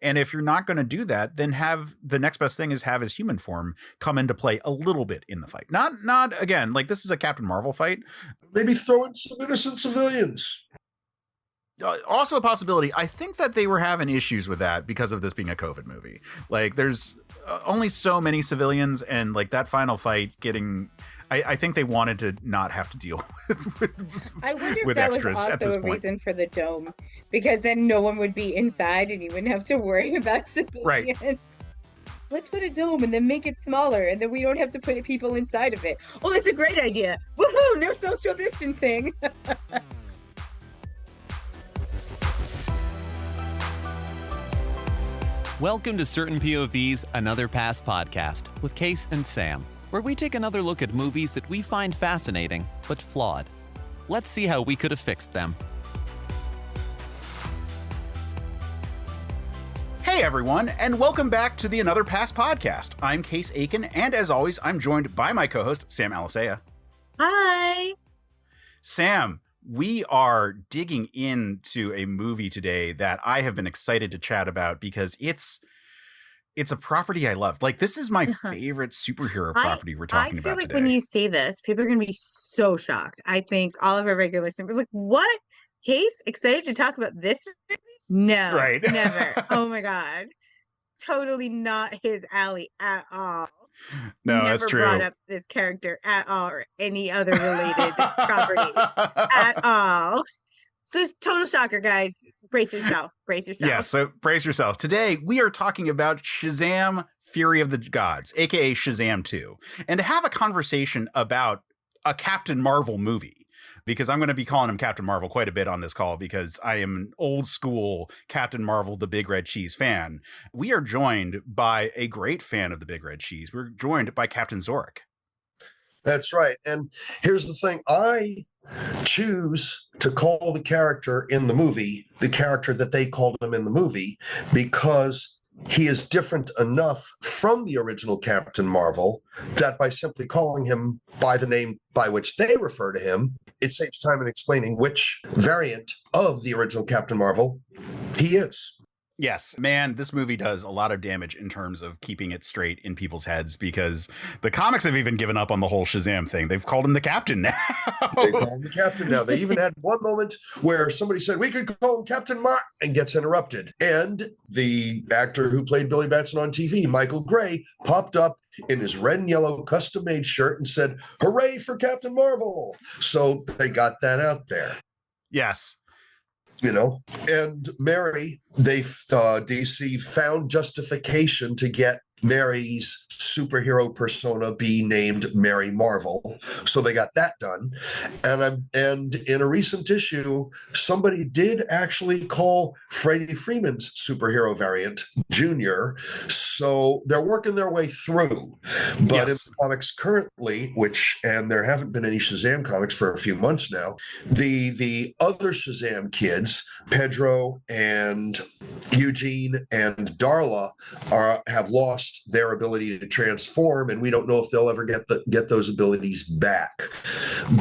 And if you're not going to do that, then have the next best thing is have his human form come into play a little bit in the fight. Not again, like this is a Captain Marvel fight. Maybe throw in some innocent civilians. Also a possibility. I think that they were having issues with that because of this being a COVID movie. Like there's only so many civilians, and like that final fight getting, I think they wanted to not have to deal with I wonder if with that extras was at this also a point. reason for the dome, because then no one would be inside and you wouldn't have to worry about civilians. Right. Let's put a dome and then make it smaller, and then we don't have to put people inside of it. Oh, that's a great idea. Woohoo! No social distancing. Welcome to Certain POV's Another Pass podcast with Case and Sam, where we take another look at movies that we find fascinating but flawed. Let's see how we could have fixed them. Hey everyone, and welcome back to the Another Pass podcast. I'm Case Aiken, and as always, I'm joined by my co-host, Sam Alisea. Hi. Sam, we are digging into a movie today that I have been excited to chat about because it's a property I love. Like, this is my favorite superhero property we're talking about today. I feel like when you say this, people are going to be so shocked. I think all of our regular listeners are like, what? Case? Excited to talk about this movie? No, right. Never. Oh my God. Totally not his alley at all. No, that's true. Never brought up this character at all or any other related properties at all. So it's total shocker, guys. Brace yourself. Brace yourself. Yeah, so brace yourself. Today, we are talking about Shazam! Fury of the Gods, aka Shazam 2. And to have a conversation about a Captain Marvel movie, because I'm going to be calling him Captain Marvel quite a bit on this call because I am an old school Captain Marvel, the Big Red Cheese fan. We are joined by a great fan of the Big Red Cheese. We're joined by Captain Zorikh. That's right. And here's the thing. I choose to call the character in the movie the character that they called him in the movie because he is different enough from the original Captain Marvel that by simply calling him by the name by which they refer to him, it saves time in explaining which variant of the original Captain Marvel he is. Yes, man, this movie does a lot of damage in terms of keeping it straight in people's heads because the comics have even given up on the whole Shazam thing. They've called him the Captain now. They call him the Captain now. They even had one moment where somebody said, we could call him Captain Mark, and gets interrupted. And the actor who played Billy Batson on TV, Michael Gray, popped up in his red and yellow custom-made shirt and said, hooray for Captain Marvel. So they got that out there. Yes. You know, and Mary, DC found justification to get Mary's superhero persona be named Mary Marvel. So they got that done. And in a recent issue, somebody did actually call Freddie Freeman's superhero variant Junior. So they're working their way through. But in the comics currently, and there haven't been any Shazam comics for a few months now, the other Shazam kids, Pedro and Eugene and Darla, have lost their ability to transform, and we don't know if they'll ever get those abilities back.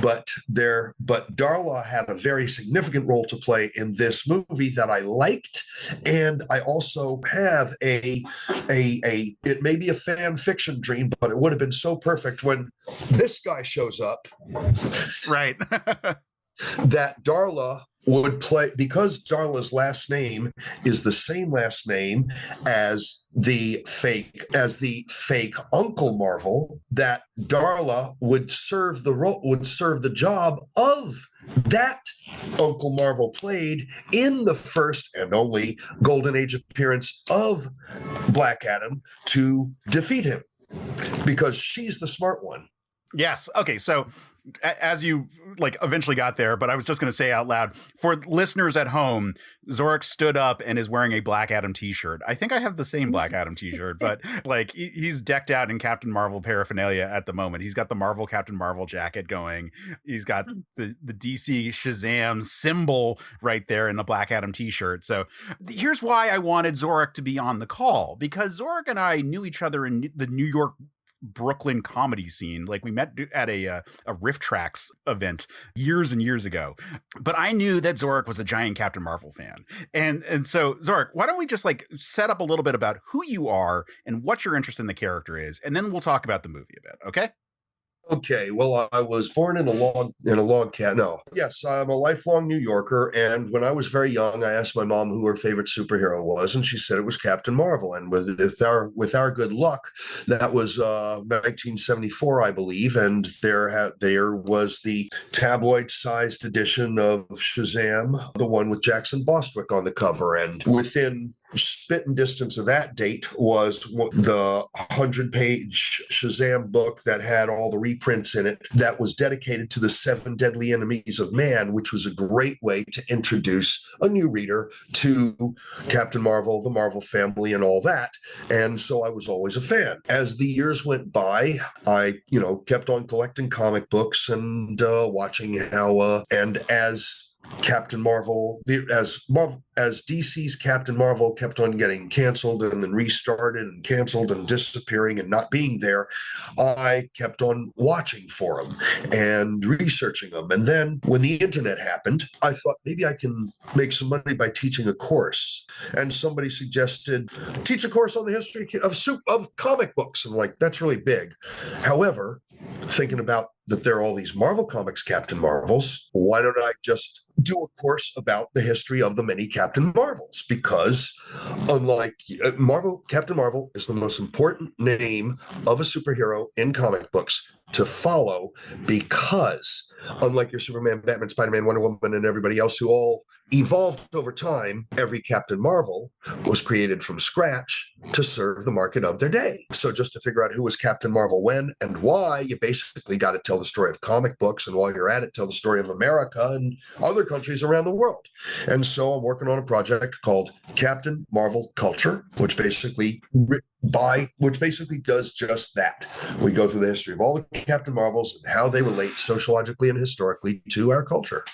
But Darla had a very significant role to play in this movie that I liked, and I also have it may be a fan fiction dream, but it would have been so perfect when this guy shows up. Right. That Darla would play, because Darla's last name is the same last name as the fake Uncle Marvel, that Darla would serve the job of that Uncle Marvel played in the first and only Golden Age appearance of Black Adam to defeat him, because she's the smart one. Yes. Okay. So as you eventually got there, but I was just going to say out loud for listeners at home, Zorikh stood up and is wearing a Black Adam t-shirt. I think I have the same Black Adam t-shirt, but he's decked out in Captain Marvel paraphernalia at the moment. He's got the Captain Marvel jacket going. He's got the DC Shazam symbol right there in the Black Adam t-shirt. So here's why I wanted Zorikh to be on the call, because Zorikh and I knew each other in the New York Brooklyn comedy scene. Like we met at a Riff Tracks event years and years ago, but I knew that Zorikh was a giant Captain Marvel fan. And so Zorikh, why don't we just like set up a little bit about who you are and what your interest in the character is, and then we'll talk about the movie a bit, okay? Okay, well, I was born in a log cabin. No, yes, I'm a lifelong New Yorker, and when I was very young, I asked my mom who her favorite superhero was, and she said it was Captain Marvel. And with our good luck, that was 1974, I believe, and there was the tabloid-sized edition of Shazam, the one with Jackson Bostwick on the cover, and within spitting distance of that date was the 100-page Shazam book that had all the reprints in it that was dedicated to the 7 deadly enemies of man, which was a great way to introduce a new reader to Captain Marvel, the Marvel family, and all that. And so I was always a fan. As the years went by, I, kept on collecting comic books and watching how, and as Captain Marvel, as DC's Captain Marvel kept on getting canceled and then restarted and canceled and disappearing and not being there, I kept on watching for them and researching them. And then when the internet happened, I thought maybe I can make some money by teaching a course. And somebody suggested teach a course on the history of comic books. And like, that's really big. However, thinking about that there are all these Marvel Comics Captain Marvels, why don't I just do a course about the history of the many Captain Marvels? Because unlike Captain Marvel is the most important name of a superhero in comic books to follow, because unlike your Superman, Batman, Spider-Man, Wonder Woman, and everybody else who all evolved over time, every Captain Marvel was created from scratch to serve the market of their day. So just to figure out who was Captain Marvel when and why, you basically got to tell the story of comic books, and while you're at it, tell the story of America and other countries around the world. And so I'm working on a project called Captain Marvel Culture, which basically does just that. We go through the history of all the Captain Marvels and how they relate sociologically and historically to our culture.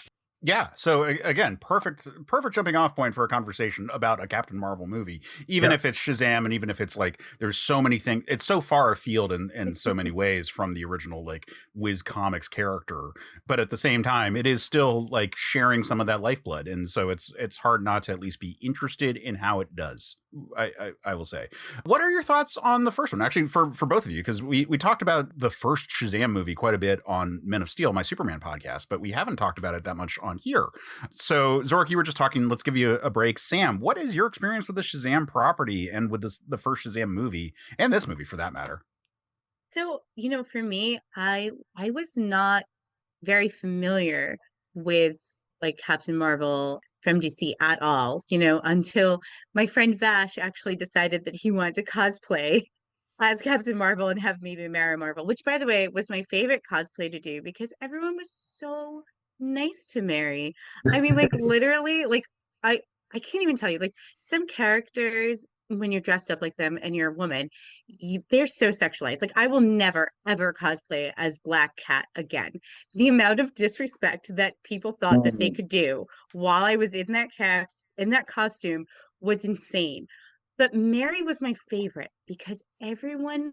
Yeah. So again, perfect jumping off point for a conversation about a Captain Marvel movie, even if it's Shazam, and even if it's like, there's so many things, it's so far afield in so many ways from the original like Wiz Comics character. But at the same time, it is still like sharing some of that lifeblood. And so it's hard not to at least be interested in how it does. I will say. What are your thoughts on the first one? Actually, for both of you, because we talked about the first Shazam movie quite a bit on Men of Steel, my Superman podcast, but we haven't talked about it that much on here. So Zorikh, you were just talking, let's give you a break. Sam, what is your experience with the Shazam property and with the first Shazam movie, and this movie for that matter? So, for me, I was not very familiar with like Captain Marvel from DC at all, until my friend Vash actually decided that he wanted to cosplay as Captain Marvel and have me be Mary Marvel, which by the way was my favorite cosplay to do because everyone was so nice to Mary. I mean, like literally, like I I can't even tell you, like some characters when you're dressed up like them and you're a woman, they're so sexualized. Like I will never ever cosplay as Black Cat again. The amount of disrespect that people thought that they could do while I was in that costume was insane. But Mary was my favorite because everyone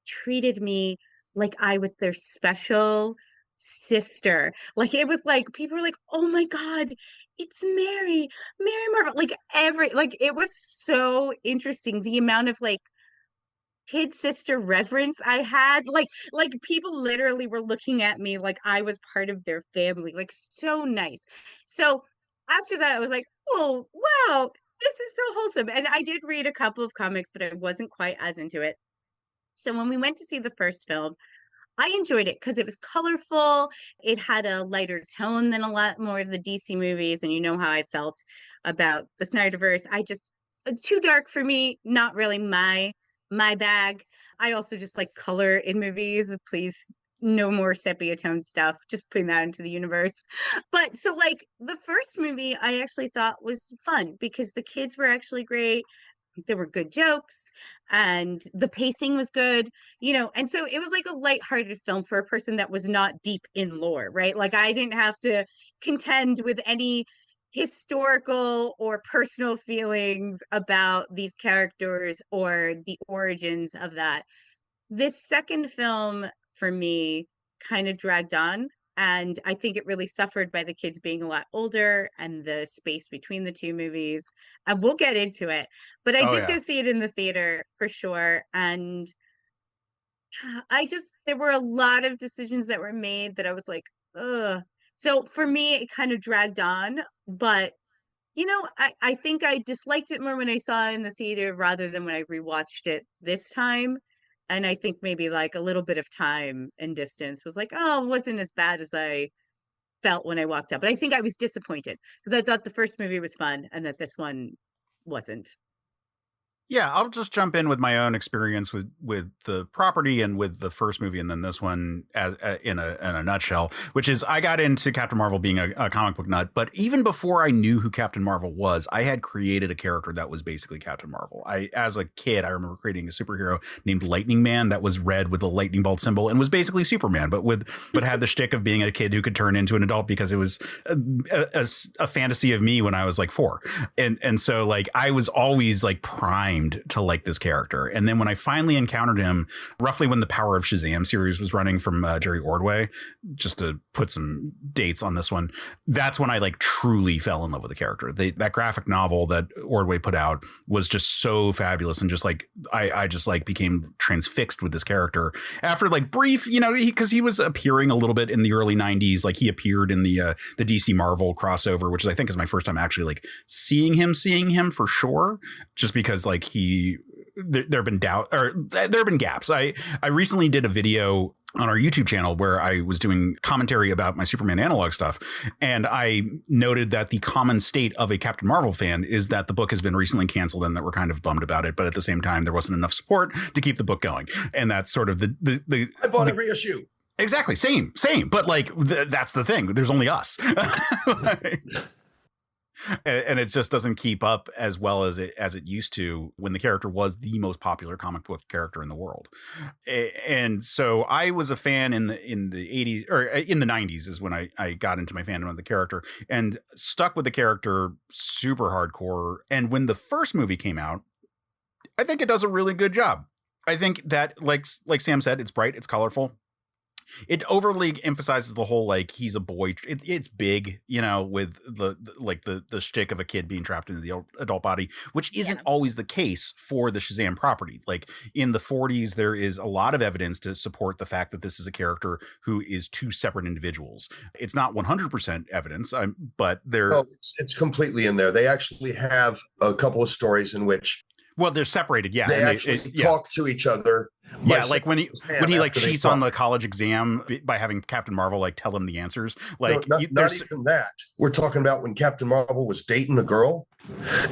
treated me like I was their special sister. Like it was like people were like, "Oh my God, it's Mary Marvel." Like it was so interesting the amount of like kid sister reverence I had. Like people literally were looking at me like I was part of their family. Like so nice. So after that, I was like, "Oh wow, this is so wholesome." And I did read a couple of comics, but I wasn't quite as into it. So when we went to see the first film, I enjoyed it because it was colorful. It had a lighter tone than a lot more of the DC movies. And you know how I felt about the Snyderverse. Too dark for me, not really my bag. I also just like color in movies. Please, no more sepia tone stuff. Just putting that into the universe. But so like the first movie I actually thought was fun because the kids were actually great. There were good jokes and the pacing was good, and so it was like a lighthearted film for a person that was not deep in lore, right? Like I didn't have to contend with any historical or personal feelings about these characters or the origins of that. this second film for me kind of dragged on. And I think it really suffered by the kids being a lot older and the space between the two movies. And we'll get into it. But I Oh did yeah. go see it in the theater for sure. And there were a lot of decisions that were made that I was like, ugh. So for me, it kind of dragged on. But, I think I disliked it more when I saw it in the theater rather than when I rewatched it this time. And I think maybe like a little bit of time and distance was like, oh, it wasn't as bad as I felt when I walked out. But I think I was disappointed because I thought the first movie was fun and that this one wasn't. Yeah, I'll just jump in with my own experience with the property and with the first movie, and then this one as in a nutshell. Which is, I got into Captain Marvel being a comic book nut, but even before I knew who Captain Marvel was, I had created a character that was basically Captain Marvel. As a kid, I remember creating a superhero named Lightning Man that was red with a lightning bolt symbol and was basically Superman, but had the shtick of being a kid who could turn into an adult because it was a fantasy of me when I was like 4, and so like I was always like primed to like this character. And then when I finally encountered him, roughly when the Power of Shazam series was running from Jerry Ordway, just to put some dates on this one, that's when I like truly fell in love with the character. That graphic novel that Ordway put out was just so fabulous, and just like I just like became transfixed with this character after like brief, because he was appearing a little bit in the early 90s. Like he appeared in the DC Marvel crossover, which I think is my first time actually like seeing him for sure, just because like there have been gaps. I recently did a video on our YouTube channel where I was doing commentary about my Superman analog stuff. And I noted that the common state of a Captain Marvel fan is that the book has been recently canceled and that we're kind of bummed about it. But at the same time, there wasn't enough support to keep the book going. And that's sort of the I bought every issue. Exactly. Same. But like, that's the thing. There's only us. And it just doesn't keep up as well as it used to when the character was the most popular comic book character in the world. And so I was a fan in the 80s, or in the 90s is when I got into my fandom of the character and stuck with the character super hardcore. And when the first movie came out, I think it does a really good job. I think that like Sam said, it's bright, it's colorful. It overly emphasizes the whole like he's a boy. It's big, with the shtick of a kid being trapped into the adult body, which isn't always the case for the Shazam property. Like in the 40s, there is a lot of evidence to support the fact that this is a character who is two separate individuals. It's not 100% evidence, but they're it's completely in there. They actually have a couple of stories in which. Well, they're separated, yeah. They actually talk to each other. Yeah, like when he like cheats on the college exam by having Captain Marvel like tell him the answers. Like not even that. We're talking about when Captain Marvel was dating a girl.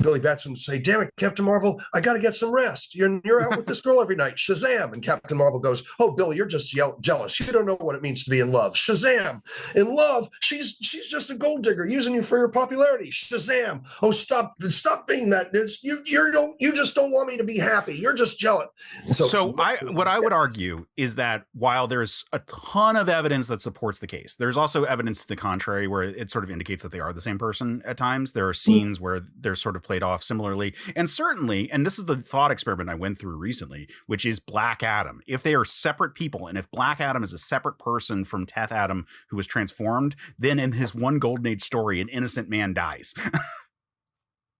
Billy Batson would say, "Damn it, Captain Marvel, I got to get some rest. You're out with this girl every night." Shazam, and Captain Marvel goes, "Oh, Billy, you're just jealous. You don't know what it means to be in love." Shazam, in love, she's just a gold digger using you for your popularity. Shazam, oh stop being that. You just don't want me to be happy. You're just jealous. So what I would argue is that while there's a ton of evidence that supports the case, there's also evidence to the contrary where it sort of indicates that they are the same person at times. There are scenes where they're sort of played off similarly. And certainly, and this is the thought experiment I went through recently, which is Black Adam. If they are separate people, and if Black Adam is a separate person from Teth Adam who was transformed, then in his one Golden Age story, an innocent man dies.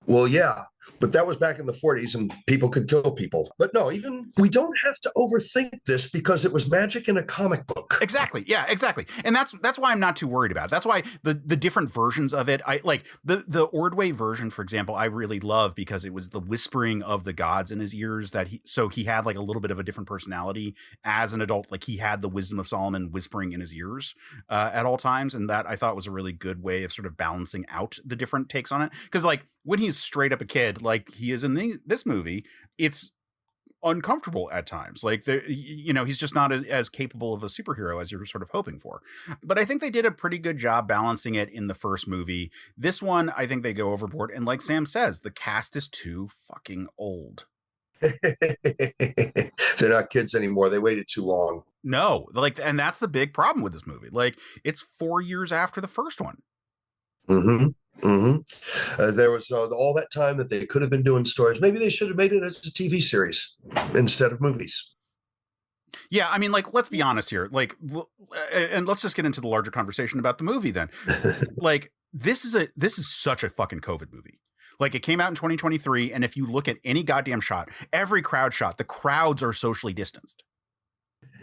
Well, yeah, but that was back in the 40s and people could kill people. But no, we don't have to overthink this because it was magic in a comic book. Exactly. Yeah, exactly. And that's why I'm not too worried about it. That's why the different versions of it, I like the Ordway version, for example, I really love because it was the whispering of the gods in his ears so he had like a little bit of a different personality as an adult. Like he had the wisdom of Solomon whispering in his ears at all times. And that I thought was a really good way of sort of balancing out the different takes on it. Because like when he's straight up a kid, like he is in this movie, it's uncomfortable at times. Like he's just not as capable of a superhero as you're sort of hoping for. But I think they did a pretty good job balancing it in the first movie. This one, I think they go overboard. And like Sam says, the cast is too fucking old. They're not kids anymore. They waited too long. No, and that's the big problem with this movie. Like it's 4 years after the first one. Mm-hmm. Mm-hmm. There was all that time that they could have been doing stories. Maybe they should have made it as a TV series instead of movies. Yeah, I mean, like, let's be honest here. Like, and let's just get into the larger conversation about the movie then. Like, this is such a fucking COVID movie. Like, it came out in 2023, and if you look at any goddamn shot, every crowd shot, the crowds are socially distanced.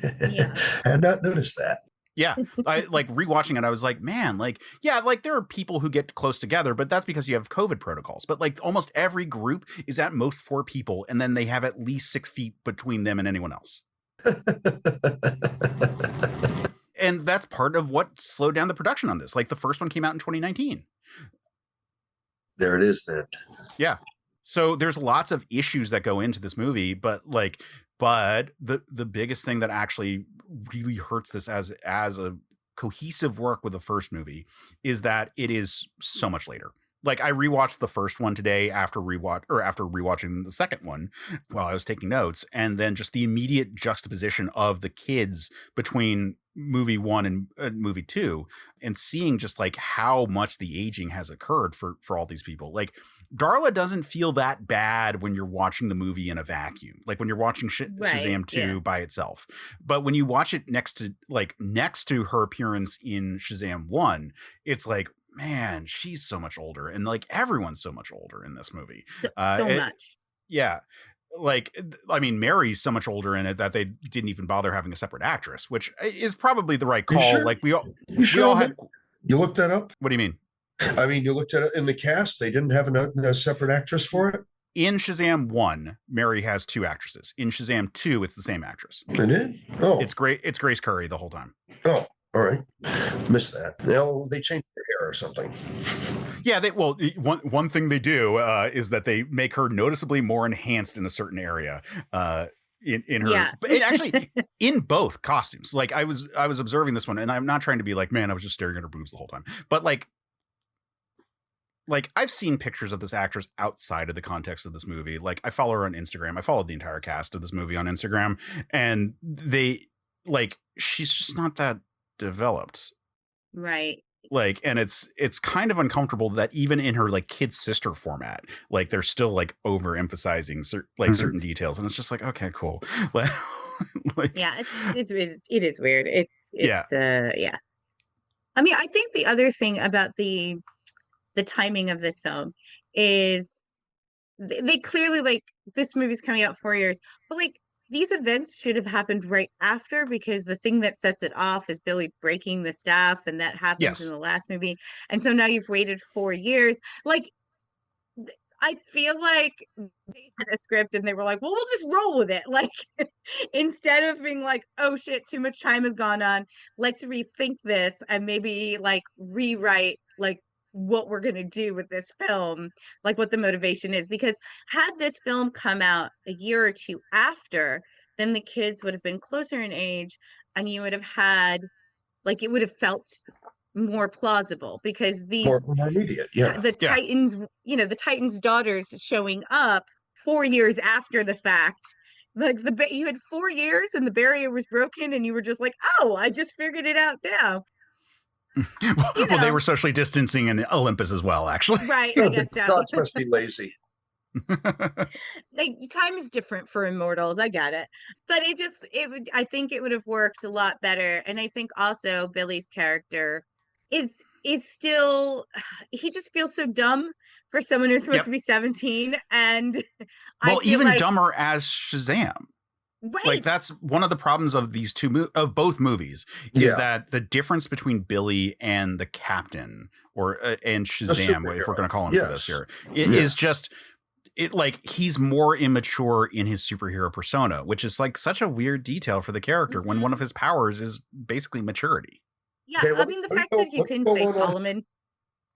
Yeah. I had not noticed that. Yeah, I like rewatching it. I was like, man, like, yeah, like there are people who get close together, but that's because you have COVID protocols. But like almost every group is at most 4 people, and then they have at least 6 feet between them and anyone else. And that's part of what slowed down the production on this. Like the first one came out in 2019. There it is then. Yeah. So there's lots of issues that go into this movie, but the biggest thing that actually really hurts this as a cohesive work with the first movie is that it is so much later. Like I rewatched the first one today after rewatching the second one while I was taking notes, and then just the immediate juxtaposition of the kids between movie 1 and movie 2, and seeing just like how much the aging has occurred for all these people. Like Darla doesn't feel that bad when you're watching the movie in a vacuum, like when you're watching Shazam 2 by itself. But when you watch it next to her appearance in Shazam 1, it's like, man, she's so much older, and like everyone's so much older in this movie. So much. Yeah. Like, I mean, Mary's so much older in it that they didn't even bother having a separate actress, which is probably the right call. Sure? Like You looked that up? What do you mean? I mean, you looked at it in the cast. They didn't have a separate actress for it. In Shazam 1, Mary has 2 actresses. In Shazam 2, it's the same actress. They did? Oh. It's great. It's Grace Curry the whole time. Oh, all right. Missed that. Well, they changed her hair or something. Yeah, one thing they do is that they make her noticeably more enhanced in a certain area. In her, Yeah. but it actually in both costumes. Like I was observing this one, and I'm not trying to be like, man, I was just staring at her boobs the whole time. But like I've seen pictures of this actress outside of the context of this movie. Like I follow her on Instagram. I followed the entire cast of this movie on Instagram, and she's just not that developed. Right. Like, and it's kind of uncomfortable that even in her like kid sister format, like they're still like overemphasizing certain details, and it's just like, okay, cool. Yeah, it is weird. It's yeah. I mean, I think the other thing about the timing of this film is they clearly, like, this movie's coming out 4 years, but like these events should have happened right after, because the thing that sets it off is Billy breaking the staff, and that happens in the last movie. And so now you've waited 4 years. Like, I feel like they had a script and they were like, well, we'll just roll with it. Like, instead of being like, oh shit, too much time has gone on, let's rethink this and maybe like rewrite like what we're going to do with this film, like what the motivation is. Because had this film come out a year or 2 after, then the kids would have been closer in age, and you would have had, like, it would have felt more plausible, because these more immediate, Titans, the Titans' daughters showing up 4 years after the fact. Like you had 4 years and the barrier was broken, and you were just like, oh, I just figured it out now. Well, they were socially distancing in Olympus as well, actually. Right, I guess so. Gods must be lazy. Like, time is different for immortals. I get it, but I think it would have worked a lot better. And I think also Billy's character is still, he just feels so dumb for someone who's supposed to be 17, and even dumber as Shazam. Right. Like, that's one of the problems of these both movies is that the difference between Billy and the Captain and Shazam, if we're going to call him for this here, is just he's more immature in his superhero persona, which is like such a weird detail for the character when one of his powers is basically maturity. Yeah, I mean, the fact that you can say Solomon.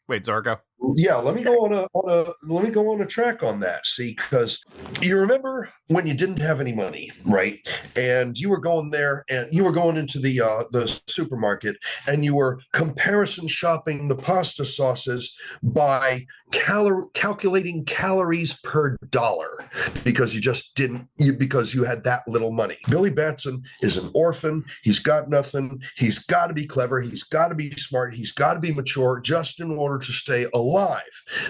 Wait, Zorikh. Yeah, let me go on a track on that. See, because you remember when you didn't have any money, right? And you were going there, and you were going into the supermarket, and you were comparison shopping the pasta sauces by calculating calories per dollar, because you just didn't, because you had that little money. Billy Batson is an orphan. He's got nothing. He's got to be clever. He's got to be smart. He's got to be mature, just in order to stay alive alive.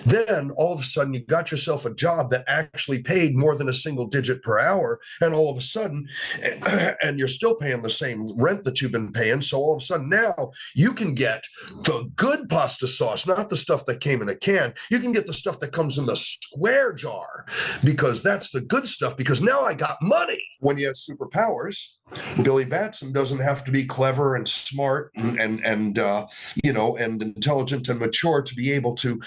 Then all of a sudden you got yourself a job that actually paid more than a single digit per hour, and all of a sudden, and you're still paying the same rent that you've been paying. So all of a sudden now you can get the good pasta sauce, not the stuff that came in a can. You can get the stuff that comes in the square jar, because that's the good stuff, because now I got money. When you have superpowers, Billy Batson doesn't have to be clever and smart and intelligent and mature to be able to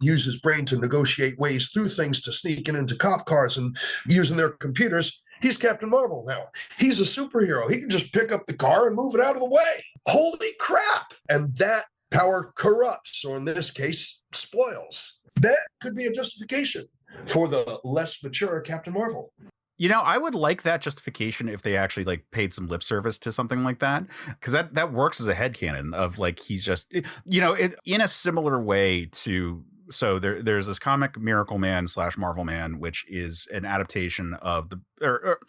use his brain to negotiate ways through things, to sneak into cop cars and using their computers. He's Captain Marvel now. He's a superhero. He can just pick up the car and move it out of the way. Holy crap. And that power corrupts, or in this case, spoils. That could be a justification for the less mature Captain Marvel. You know, I would like that justification if they actually like paid some lip service to something like that, because that works as a headcanon of like, he's just, you know, in a similar way to, so there's this comic Miracle Man / Marvel Man, which is an adaptation of it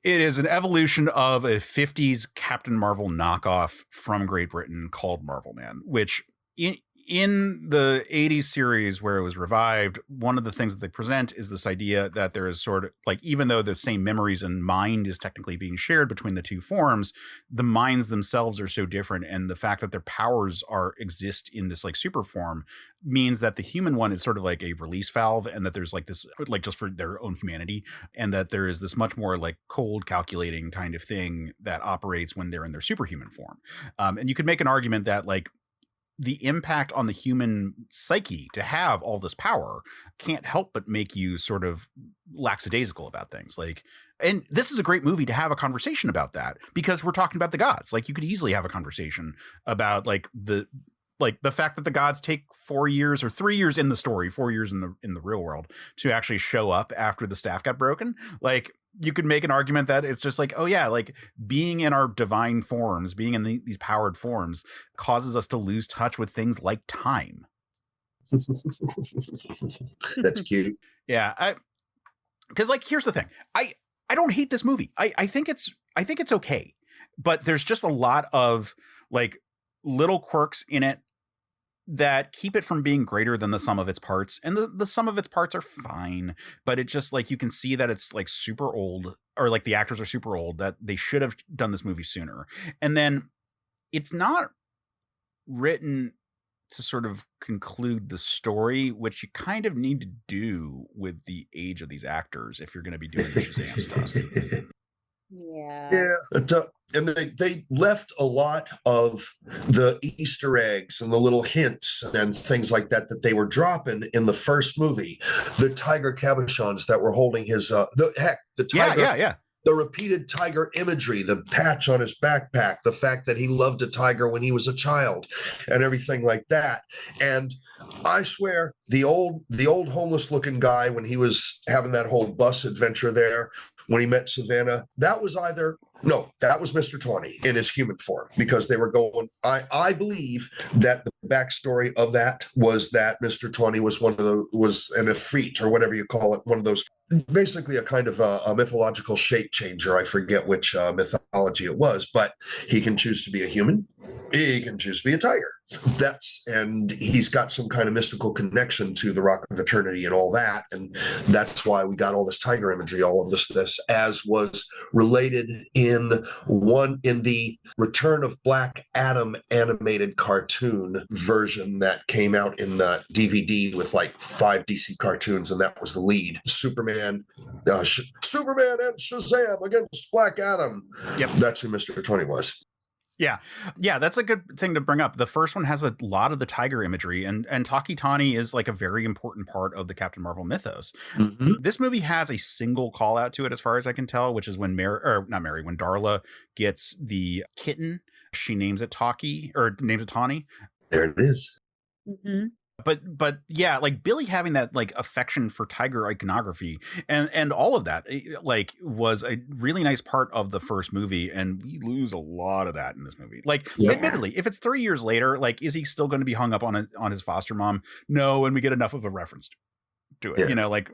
is an evolution of a 50s Captain Marvel knockoff from Great Britain called Marvel Man, which in the 80s series where it was revived, one of the things that they present is this idea that there is sort of like, even though the same memories and mind is technically being shared between the two forms, the minds themselves are so different. And the fact that their powers exist in this like super form means that the human one is sort of like a release valve, and that there's like this, like just for their own humanity, and that there is this much more like cold calculating kind of thing that operates when they're in their superhuman form. And you could make an argument that like, the impact on the human psyche to have all this power can't help but make you sort of lackadaisical about things. Like, and this is a great movie to have a conversation about that, because we're talking about the gods. Like, you could easily have a conversation about like the fact that the gods take 4 years or 3 years in the story, 4 years in the real world to actually show up after the staff got broken. Like, you could make an argument that it's just like, oh yeah, like being in our divine forms, being in these powered forms causes us to lose touch with things like time. That's cute. Yeah. Because like, here's the thing. I don't hate this movie. I think it's okay, but there's just a lot of like little quirks in it that keep it from being greater than the sum of its parts. And the sum of its parts are fine, but it just like, you can see that it's like super old, or like the actors are super old, that they should have done this movie sooner. And then it's not written to sort of conclude the story, which you kind of need to do with the age of these actors if you're going to be doing the Shazam stuff. Yeah. And they left a lot of the Easter eggs and the little hints and things like that they were dropping in the first movie. The tiger cabochons that were holding his the tiger. Yeah. The repeated tiger imagery, the patch on his backpack, the fact that he loved a tiger when he was a child, and everything like that. And I swear, the old homeless looking guy, when he was having that whole bus adventure there, when he met Savannah, that was Mr. 20 in his human form, because they were going, I believe that the backstory of that was that Mr. 20 was was an Efreet, or whatever you call it, one of those, basically a kind of a mythological shape changer. I forget which mythology it was, but he can choose to be a human. He can choose to be a tiger. And he's got some kind of mystical connection to the Rock of Eternity and all that. And that's why we got all this tiger imagery, all of this, as was related in the Return of Black Adam animated cartoon version that came out in the DVD with like 5 DC cartoons, and that was the lead. Superman and Shazam against Black Adam. Yep. That's who Mr. 20 was. Yeah, that's a good thing to bring up. The first one has a lot of the tiger imagery, and Taki Tani is like a very important part of the Captain Marvel mythos. Mm-hmm. This movie has a single call out to it, as far as I can tell, which is when when Darla gets the kitten, she names it Taki, or names it Tani. There it is. Mm-hmm. But yeah, like Billy having that like affection for tiger iconography and all of that, like, was a really nice part of the first movie, and we lose a lot of that in this movie. Like, admittedly, if it's 3 years later, like, is he still going to be hung up on his foster mom? No, and we get enough of a reference to it, you know, like.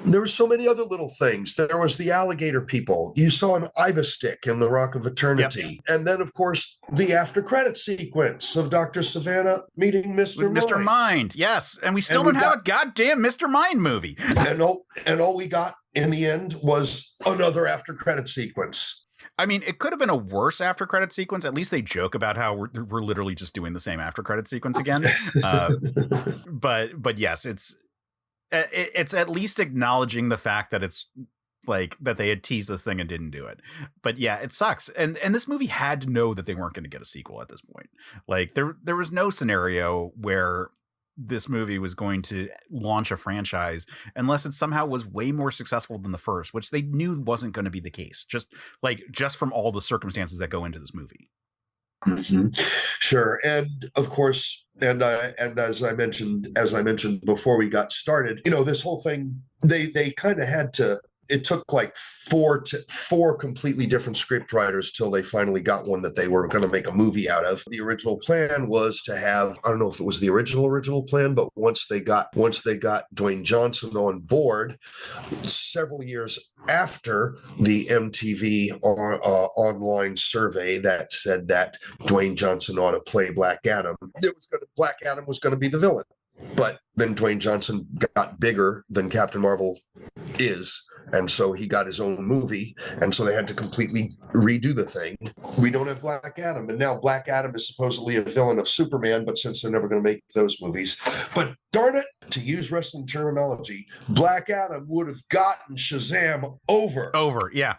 There were so many other little things. There was the alligator people. You saw an ibis stick in the Rock of Eternity. Yep. And then, of course, the after credit sequence of Dr. Savannah meeting Mr. Mind. Mr. Mind, yes. And we still don't have a goddamn Mr. Mind movie. And all we got in the end was another after credit sequence. I mean, it could have been a worse after credit sequence. At least they joke about how we're literally just doing the same after credit sequence again. But yes, it's at least acknowledging the fact that it's like that they had teased this thing and didn't do it. But yeah, it sucks. And this movie had to know that they weren't going to get a sequel at this point. Like there was no scenario where this movie was going to launch a franchise unless it somehow was way more successful than the first, which they knew wasn't going to be the case. Just from all the circumstances that go into this movie. Mm-hmm. Sure. And of course, and as I mentioned before we got started, this whole thing, they kind of had to, it took like four completely different script writers till they finally got one that they were going to make a movie out of. The original plan was to have, I don't know if it was the original plan, but once they got Dwayne Johnson on board, several years after the MTV online survey that said that Dwayne Johnson ought to play Black Adam, Black Adam was going to be the villain. But then Dwayne Johnson got bigger than Captain Marvel is. And so he got his own movie, and so they had to completely redo the thing. We don't have Black Adam, and now Black Adam is supposedly a villain of Superman, but since they're never going to make those movies. But darn it, to use wrestling terminology, Black Adam would have gotten Shazam over. Yeah.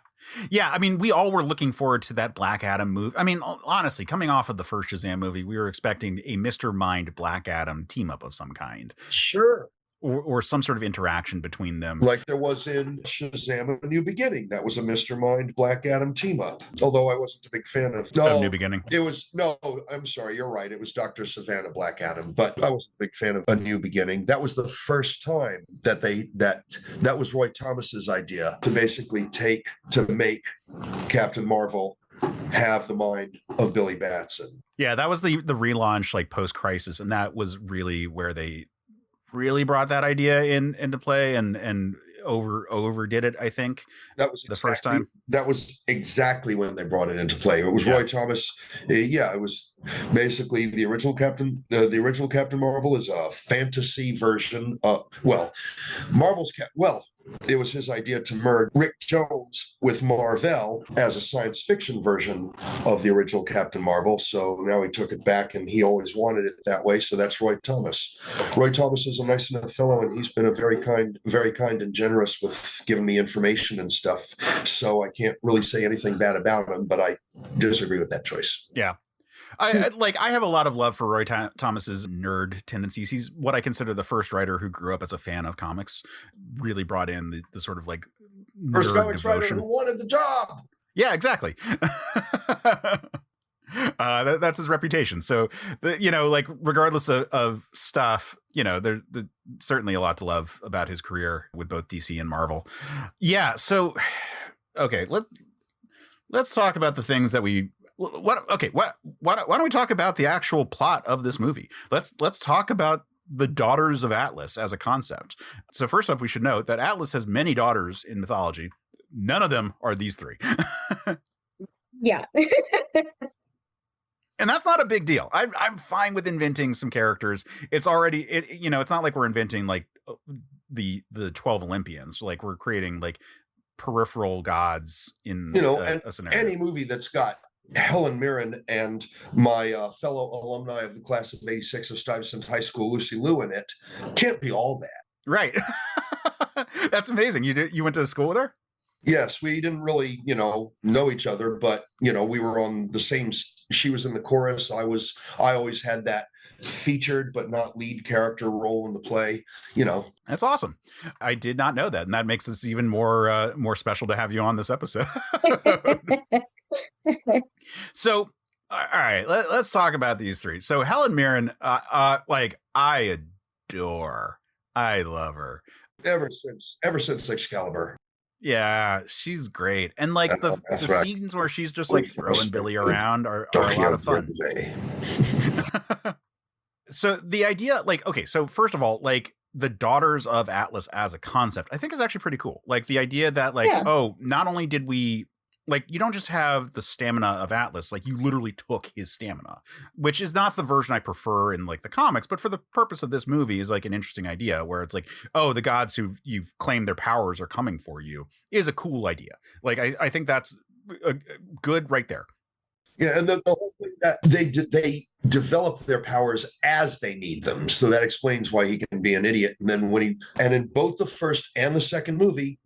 Yeah, I mean, we all were looking forward to that Black Adam movie. I mean, honestly, coming off of the first Shazam movie, we were expecting a Mr. Mind Black Adam team-up of some kind. Sure. Or some sort of interaction between them. Like there was in Shazam: A New Beginning. That was a Mr. Mind Black Adam team-up. Although I wasn't a big fan of New Beginning. I'm sorry, you're right. It was Dr. Savannah Black Adam, but I wasn't a big fan of A New Beginning. That was the first time that that was Roy Thomas's idea to basically make Captain Marvel have the mind of Billy Batson. Yeah, that was the relaunch, like post-Crisis, and that was really where they really brought that idea into play and overdid it. I think that was the first time. That was exactly when they brought it into play. It was Roy Thomas. It was basically the original Captain Marvel is a fantasy version of it was his idea to merge Rick Jones with Marvel as a science fiction version of the original Captain Marvel. So now he took it back, and he always wanted it that way. So that's Roy Thomas. Roy Thomas is a nice enough fellow, and he's been a very kind and generous with giving me information and stuff. So I can't really say anything bad about him, but I disagree with that choice. Yeah. I have a lot of love for Roy Thomas's nerd tendencies. He's what I consider the first writer who grew up as a fan of comics, really brought in the sort of like first comics writer who wanted the job. Yeah, exactly. That's his reputation. So, regardless of stuff, there's certainly a lot to love about his career with both DC and Marvel. Yeah. So, okay, let's talk about the things that we. Why don't we talk about the actual plot of this movie? Let's talk about the Daughters of Atlas as a concept. So first up, we should note that Atlas has many daughters in mythology. None of them are these three. Yeah. And that's not a big deal. I'm fine with inventing some characters. It's already it's not like we're inventing like the 12 Olympians. Like we're creating like peripheral gods in a scenario. Any movie that's got Helen Mirren and my fellow alumni of the class of '86 of Stuyvesant High School, Lucy Liu, in it can't be all bad. Right. That's amazing. You went to school with her? Yes, we didn't really, know each other, but we were on the same. She was in the chorus. I always had that featured but not lead character role in the play. That's awesome. I did not know that, and that makes this even more special to have you on this episode. So, all right, let's talk about these three. So Helen Mirren, I love her ever since Excalibur. Yeah, she's great. And like the scenes where she's just like throwing Billy around are a lot of fun. So the idea, so first of all, the Daughters of Atlas as a concept, I think is actually pretty cool. Like the idea that like, Yeah. oh, not only did we like, you don't just have the stamina of Atlas, like you literally took his stamina, which is not the version I prefer in like the comics, but for the purpose of this movie is like an interesting idea where it's like, oh, the gods who you've claimed their powers are coming for you is a cool idea. Like, I think that's good right there. Yeah, and the whole thing that they develop their powers as they need them, so that explains why he can be an idiot. And then and in both the first and the second movie,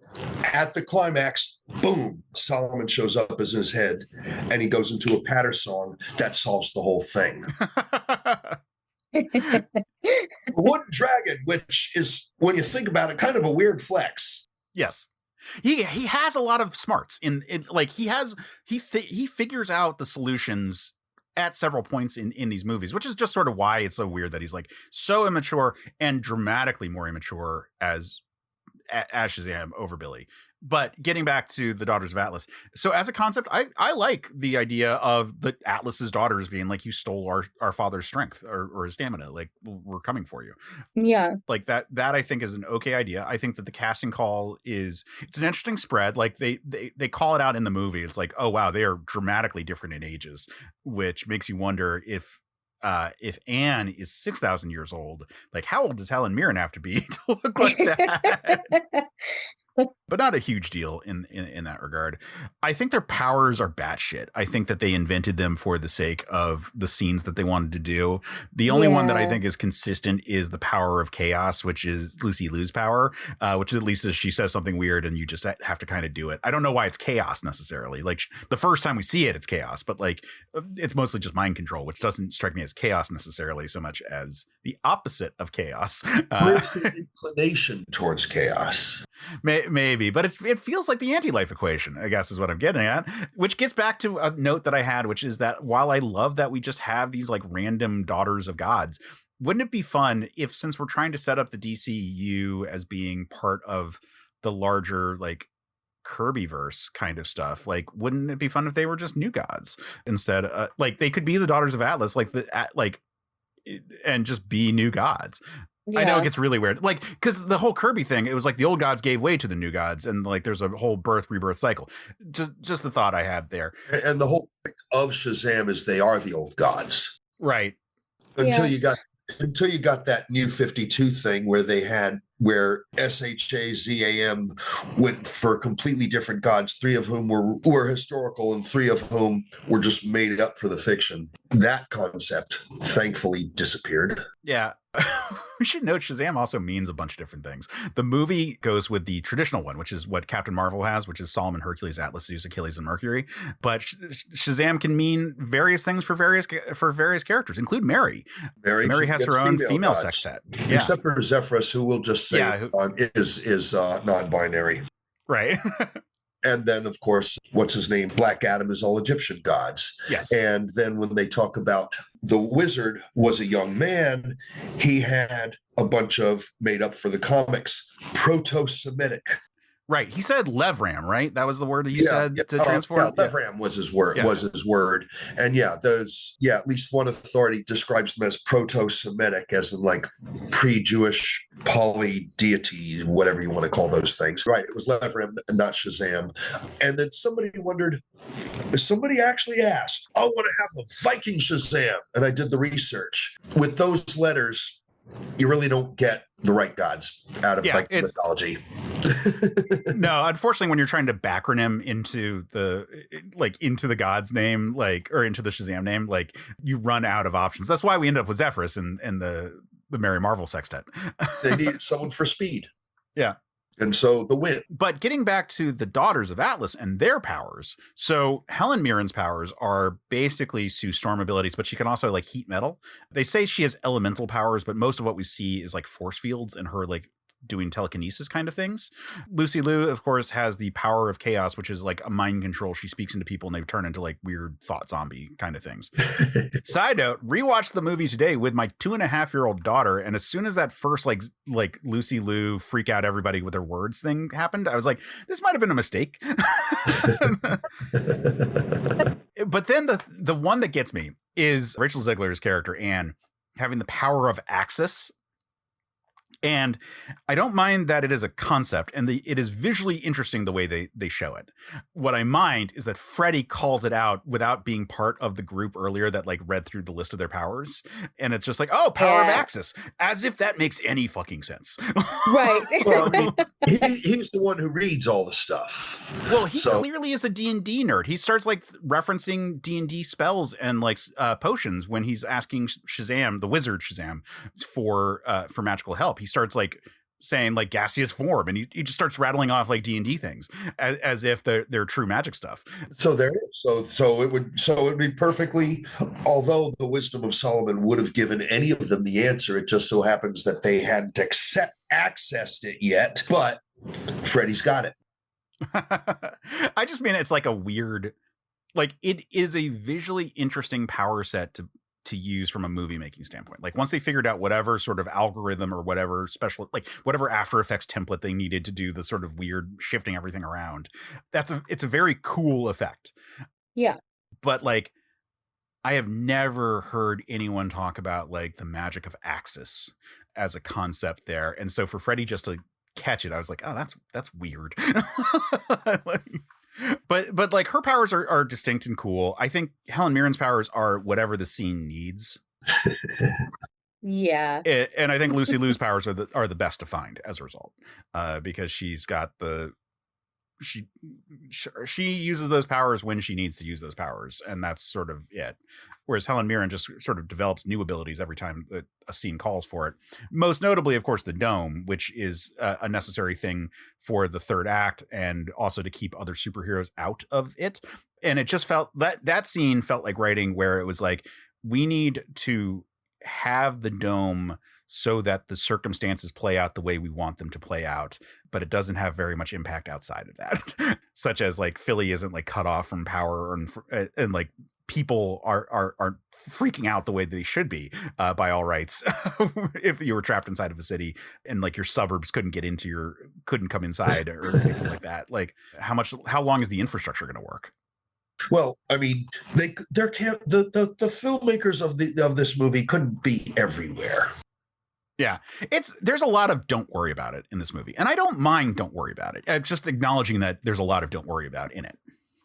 at the climax, boom, Solomon shows up as his head, and he goes into a patter song that solves the whole thing. Wooden dragon, which is, when you think about it, kind of a weird flex. Yes. He has a lot of smarts in like he figures out the solutions at several points in these movies, which is just sort of why it's so weird that he's like so immature and dramatically more immature as Shazam over Billy. But getting back to the Daughters of Atlas, so as a concept, I like the idea of the Atlas's daughters being like, you stole our father's strength or his stamina, like we're coming for you. Yeah, like that I think is an okay idea. I think that the casting call it's an interesting spread. Like they call it out in the movie. It's like, oh wow, they are dramatically different in ages, which makes you wonder if Anne is 6,000 years old, like how old does Helen Mirren have to be to look like that? But not a huge deal in that regard. I think their powers are batshit. I think that they invented them for the sake of the scenes that they wanted to do. The only one that I think is consistent is the power of chaos, which is Lucy Liu's power, which is at least she says something weird and you just have to kind of do it. I don't know why it's chaos necessarily. Like the first time we see it, it's chaos, but like it's mostly just mind control, which doesn't strike me as chaos necessarily so much as the opposite of chaos. Where's the inclination towards chaos? Maybe, but it feels like the anti-life equation, I guess is what I'm getting at, which gets back to a note that I had, which is that while I love that we just have these like random daughters of gods, wouldn't it be fun if, since we're trying to set up the DCU as being part of the larger like Kirbyverse kind of stuff, like wouldn't it be fun if they were just new gods instead? Like they could be the Daughters of Atlas, and just be new gods. Yeah. I know it gets really weird, like because the whole Kirby thing, it was like the old gods gave way to the new gods, and like there's a whole birth rebirth cycle. Just the thought I had there. And the whole point of Shazam is they are the old gods, right? Until you got that New 52 thing where SHAZAM went for completely different gods, 3 of whom were historical and 3 of whom were just made up for the fiction. That concept thankfully disappeared. Yeah. We should note Shazam also means a bunch of different things. The movie goes with the traditional one, which is what Captain Marvel has, which is Solomon, Hercules, Atlas, Zeus, Achilles, and Mercury. But Shazam can mean various things for various characters, include Mary. Mary has her own female gods. Sextet. Yeah. Except for Zephyrus, who will just say is non-binary. Right. And then, of course, what's his name? Black Adam is all Egyptian gods. Yes. And then when they talk about the wizard was a young man, he had a bunch of, made up for the comics, Proto-Semitic. Right. He said Levram, right? That was the word that he said to transform. Yeah, Levram was his word. Was his word. And at least one authority describes them as Proto-Semitic, as in like pre-Jewish poly-deity, whatever you want to call those things. Right. It was Levram and not Shazam. And then somebody actually asked, I want to have a Viking Shazam. And I did the research. With those letters, you really don't get the right gods out of Viking mythology. No, unfortunately, when you're trying to backronym into the god's name, or into the Shazam name, like you run out of options. That's why we end up with Zephyrus and the Mary Marvel sextet. They needed someone for speed. Yeah. And so the win. But getting back to the Daughters of Atlas and their powers. So Helen Mirren's powers are basically Sue Storm abilities, but she can also like heat metal. They say she has elemental powers, but most of what we see is like force fields and her like doing telekinesis kind of things. Lucy Liu, of course, has the power of chaos, which is like a mind control. She speaks into people and they turn into like weird thought zombie kind of things. Side note, rewatched the movie today with my 2.5-year-old daughter. And as soon as that first like Lucy Liu freak out everybody with her words thing happened, I was like, this might've been a mistake. But then the one that gets me is Rachel Zegler's character, Anne, having the power of Axis. And I don't mind that it is a concept, and it is visually interesting the way they show it. What I mind is that Freddy calls it out without being part of the group earlier that like read through the list of their powers. And it's just like, oh, power of Axis, as if that makes any fucking sense. Right. Well, I mean, he's the one who reads all the stuff. Well, he clearly is a D&D nerd. He starts like referencing D&D spells and like potions when he's asking Shazam, the wizard Shazam, for magical help. He starts like saying like gaseous form, and he just starts rattling off like D&D things as if they're true magic stuff. So there, so it would be perfectly. Although the wisdom of Solomon would have given any of them the answer, it just so happens that they hadn't accessed it yet. But Freddy's got it. I just mean it's like a weird, like it is a visually interesting power set to use from a movie making standpoint. Like once they figured out whatever sort of algorithm or whatever special, like whatever After Effects template they needed to do the sort of weird shifting everything around, it's a very cool effect. Yeah. But like, I have never heard anyone talk about like the magic of Axis as a concept there. And so for Freddy just to catch it, I was like, oh, that's weird. But like her powers are distinct and cool. I think Helen Mirren's powers are whatever the scene needs. Yeah. And I think Lucy Liu's powers are the best to find as a result, because she's got she uses those powers when she needs to use those powers, and that's sort of it. Whereas Helen Mirren just sort of develops new abilities every time that a scene calls for it. Most notably, of course, the dome, which is a necessary thing for the third act and also to keep other superheroes out of it. And it just felt that scene felt like writing where it was like, we need to have the dome so that the circumstances play out the way we want them to play out, but it doesn't have very much impact outside of that. Such as like Philly isn't like cut off from power and like people are freaking out the way they should be by all rights if you were trapped inside of a city and like your suburbs couldn't come inside or anything like that. Like how long is the infrastructure going to work? Well, I mean, the filmmakers of this movie couldn't be everywhere. Yeah, there's a lot of don't worry about it in this movie, and I don't mind don't worry about it. Just acknowledging that there's a lot of don't worry about in it.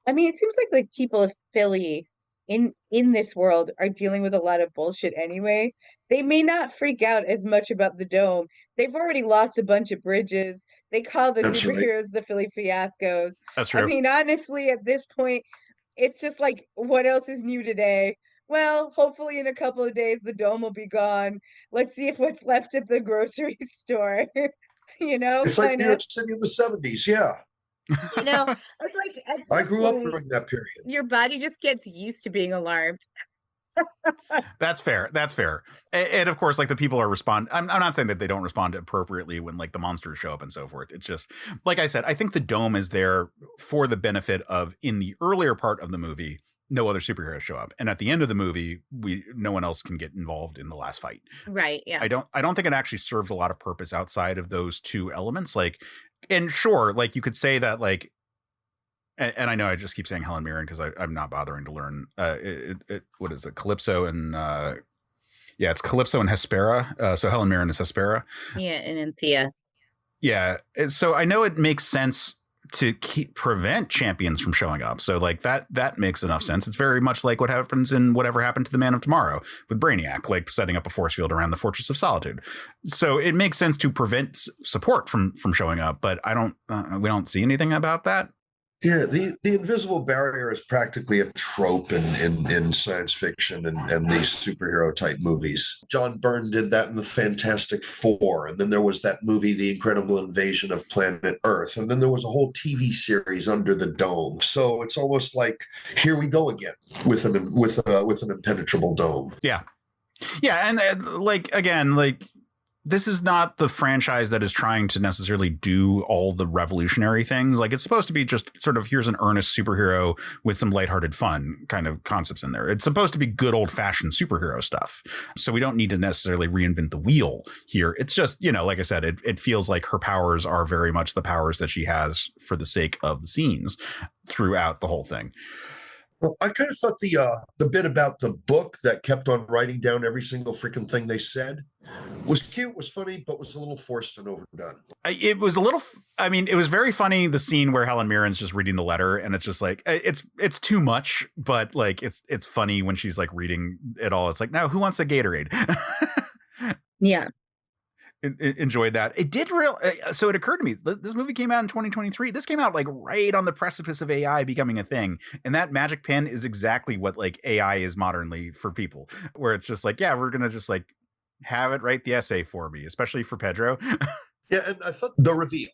I mean, it seems like the people of Philly in this world are dealing with a lot of bullshit anyway. They may not freak out as much about the dome. They've already lost a bunch of bridges. They call the superheroes the Philly fiascos. That's true. I mean, honestly, at this point, it's just like, what else is new today? Well, hopefully in a couple of days, the dome will be gone. Let's see if what's left at the grocery store, It's like New York City in the 70s. Yeah. It's like I grew up during that period. Your body just gets used to being alarmed. That's fair. And of course, like the people are I'm not saying that they don't respond appropriately when like the monsters show up and so forth. It's just, like I said, I think the dome is there for the benefit of, in the earlier part of the movie, no other superheroes show up. And at the end of the movie, no one else can get involved in the last fight. Right. Yeah. I don't think it actually serves a lot of purpose outside of those two elements. Like, and sure, like you could say that like, and I know I just keep saying Helen Mirren because I'm not bothering to learn what is it? Calypso and it's Calypso and Hespera. So Helen Mirren is Hespera. Yeah, and Anthea. Yeah. So I know it makes sense to prevent champions from showing up. So like that makes enough sense. It's very much like what happens in Whatever Happened to the Man of Tomorrow with Brainiac, like setting up a force field around the Fortress of Solitude. So it makes sense to prevent support from showing up, but we don't see anything about that. Yeah, the invisible barrier is practically a trope in science fiction and these superhero type movies. John Byrne did that in the Fantastic Four, and then there was that movie, The Incredible Invasion of Planet Earth, and then there was a whole TV series, Under the Dome. So it's almost like, here we go again with an impenetrable dome. Yeah, and like again, like, this is not the franchise that is trying to necessarily do all the revolutionary things. Like, it's supposed to be just sort of, here's an earnest superhero with some lighthearted fun kind of concepts in there. It's supposed to be good old fashioned superhero stuff. So we don't need to necessarily reinvent the wheel here. It's just, like I said, it feels like her powers are very much the powers that she has for the sake of the scenes throughout the whole thing. Well, I kind of thought the bit about the book that kept on writing down every single freaking thing they said was cute, was funny, but was a little forced and overdone. It was a little. I mean, it was very funny. The scene where Helen Mirren's just reading the letter, and it's just like it's too much, but like it's funny when she's like reading it all. It's like, now who wants a Gatorade? Yeah. Enjoyed that. It did so it occurred to me, this movie came out in 2023. This came out like right on the precipice of AI becoming a thing, and that magic pen is exactly what like AI is modernly for people, where it's just like, yeah, we're gonna just like have it write the essay for me, especially for Pedro. Yeah, and I thought the reveal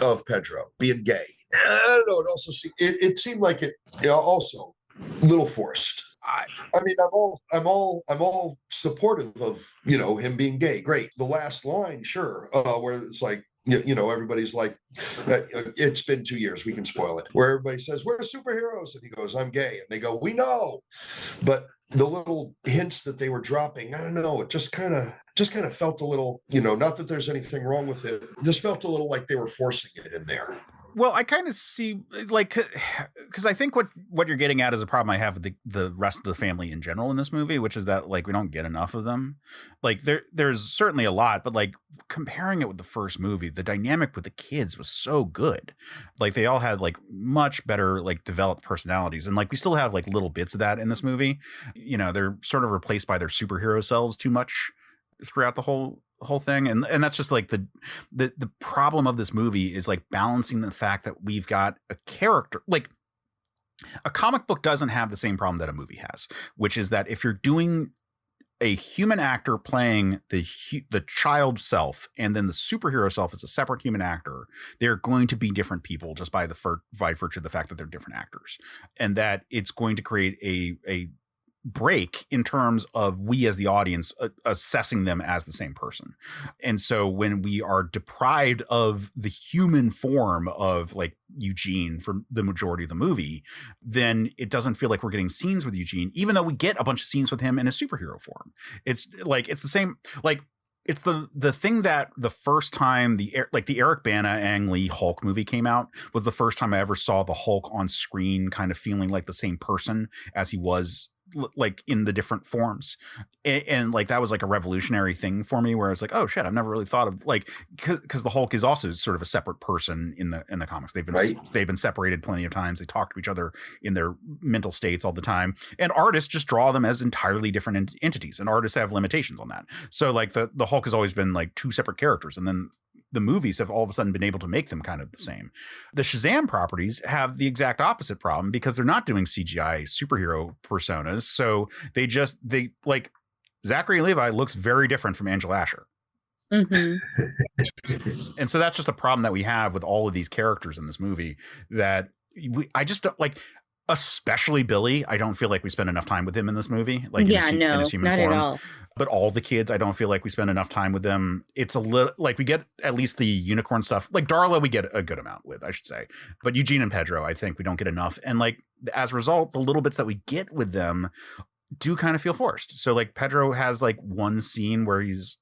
of Pedro being gay, I don't know, it seemed like it, also a little forced. I mean, I'm all supportive of him being gay. Great. The last line, sure, where it's like everybody's like, it's been 2 years, we can spoil it. Where everybody says we're superheroes, and he goes, I'm gay, and they go, we know. But the little hints that they were dropping, I don't know, it just kind of felt a little, not that there's anything wrong with it, just felt a little like they were forcing it in there. Well, I kind of see, like, because I think what you're getting at is a problem I have with the rest of the family in general in this movie, which is that like we don't get enough of them. Like there's certainly a lot, but like comparing it with the first movie, the dynamic with the kids was so good. Like they all had like much better like developed personalities, and like we still have like little bits of that in this movie. They're sort of replaced by their superhero selves too much throughout the whole thing, and that's just like the problem of this movie is like balancing the fact that we've got a character. Like a comic book doesn't have the same problem that a movie has, which is that if you're doing a human actor playing the child self and then the superhero self as a separate human actor, they're going to be different people just by virtue of the fact that they're different actors, and that it's going to create a break in terms of we as the audience assessing them as the same person. And so when we are deprived of the human form of like Eugene for the majority of the movie, then it doesn't feel like we're getting scenes with Eugene, even though we get a bunch of scenes with him in his superhero form. It's like, it's the same, like, it's the thing that the first time the Eric Bana Ang Lee Hulk movie came out was the first time I ever saw the Hulk on screen kind of feeling like the same person as he was like in the different forms, and like that was like a revolutionary thing for me, where I was like, oh shit, I've never really thought of like, because the Hulk is also sort of a separate person in the comics. They've been separated plenty of times. They talk to each other in their mental states all the time, and artists just draw them as entirely different entities, and artists have limitations on that. So like the Hulk has always been like two separate characters, and then the movies have all of a sudden been able to make them kind of the same. The Shazam properties have the exact opposite problem because they're not doing CGI superhero personas. So they like Zachary Levi looks very different from Angela Asher. Mm-hmm. And so that's just a problem that we have with all of these characters in this movie, that I just don't like, especially Billy. I don't feel like we spend enough time with him in this movie. Like in his human not form. at all. But all the kids, I don't feel like we spend enough time with them. It's a little like we get at least the unicorn stuff. Like Darla, we get a good amount with, I should say. But Eugene and Pedro, I think we don't get enough. And like as a result, the little bits that we get with them do kind of feel forced. So like Pedro has like one scene where he's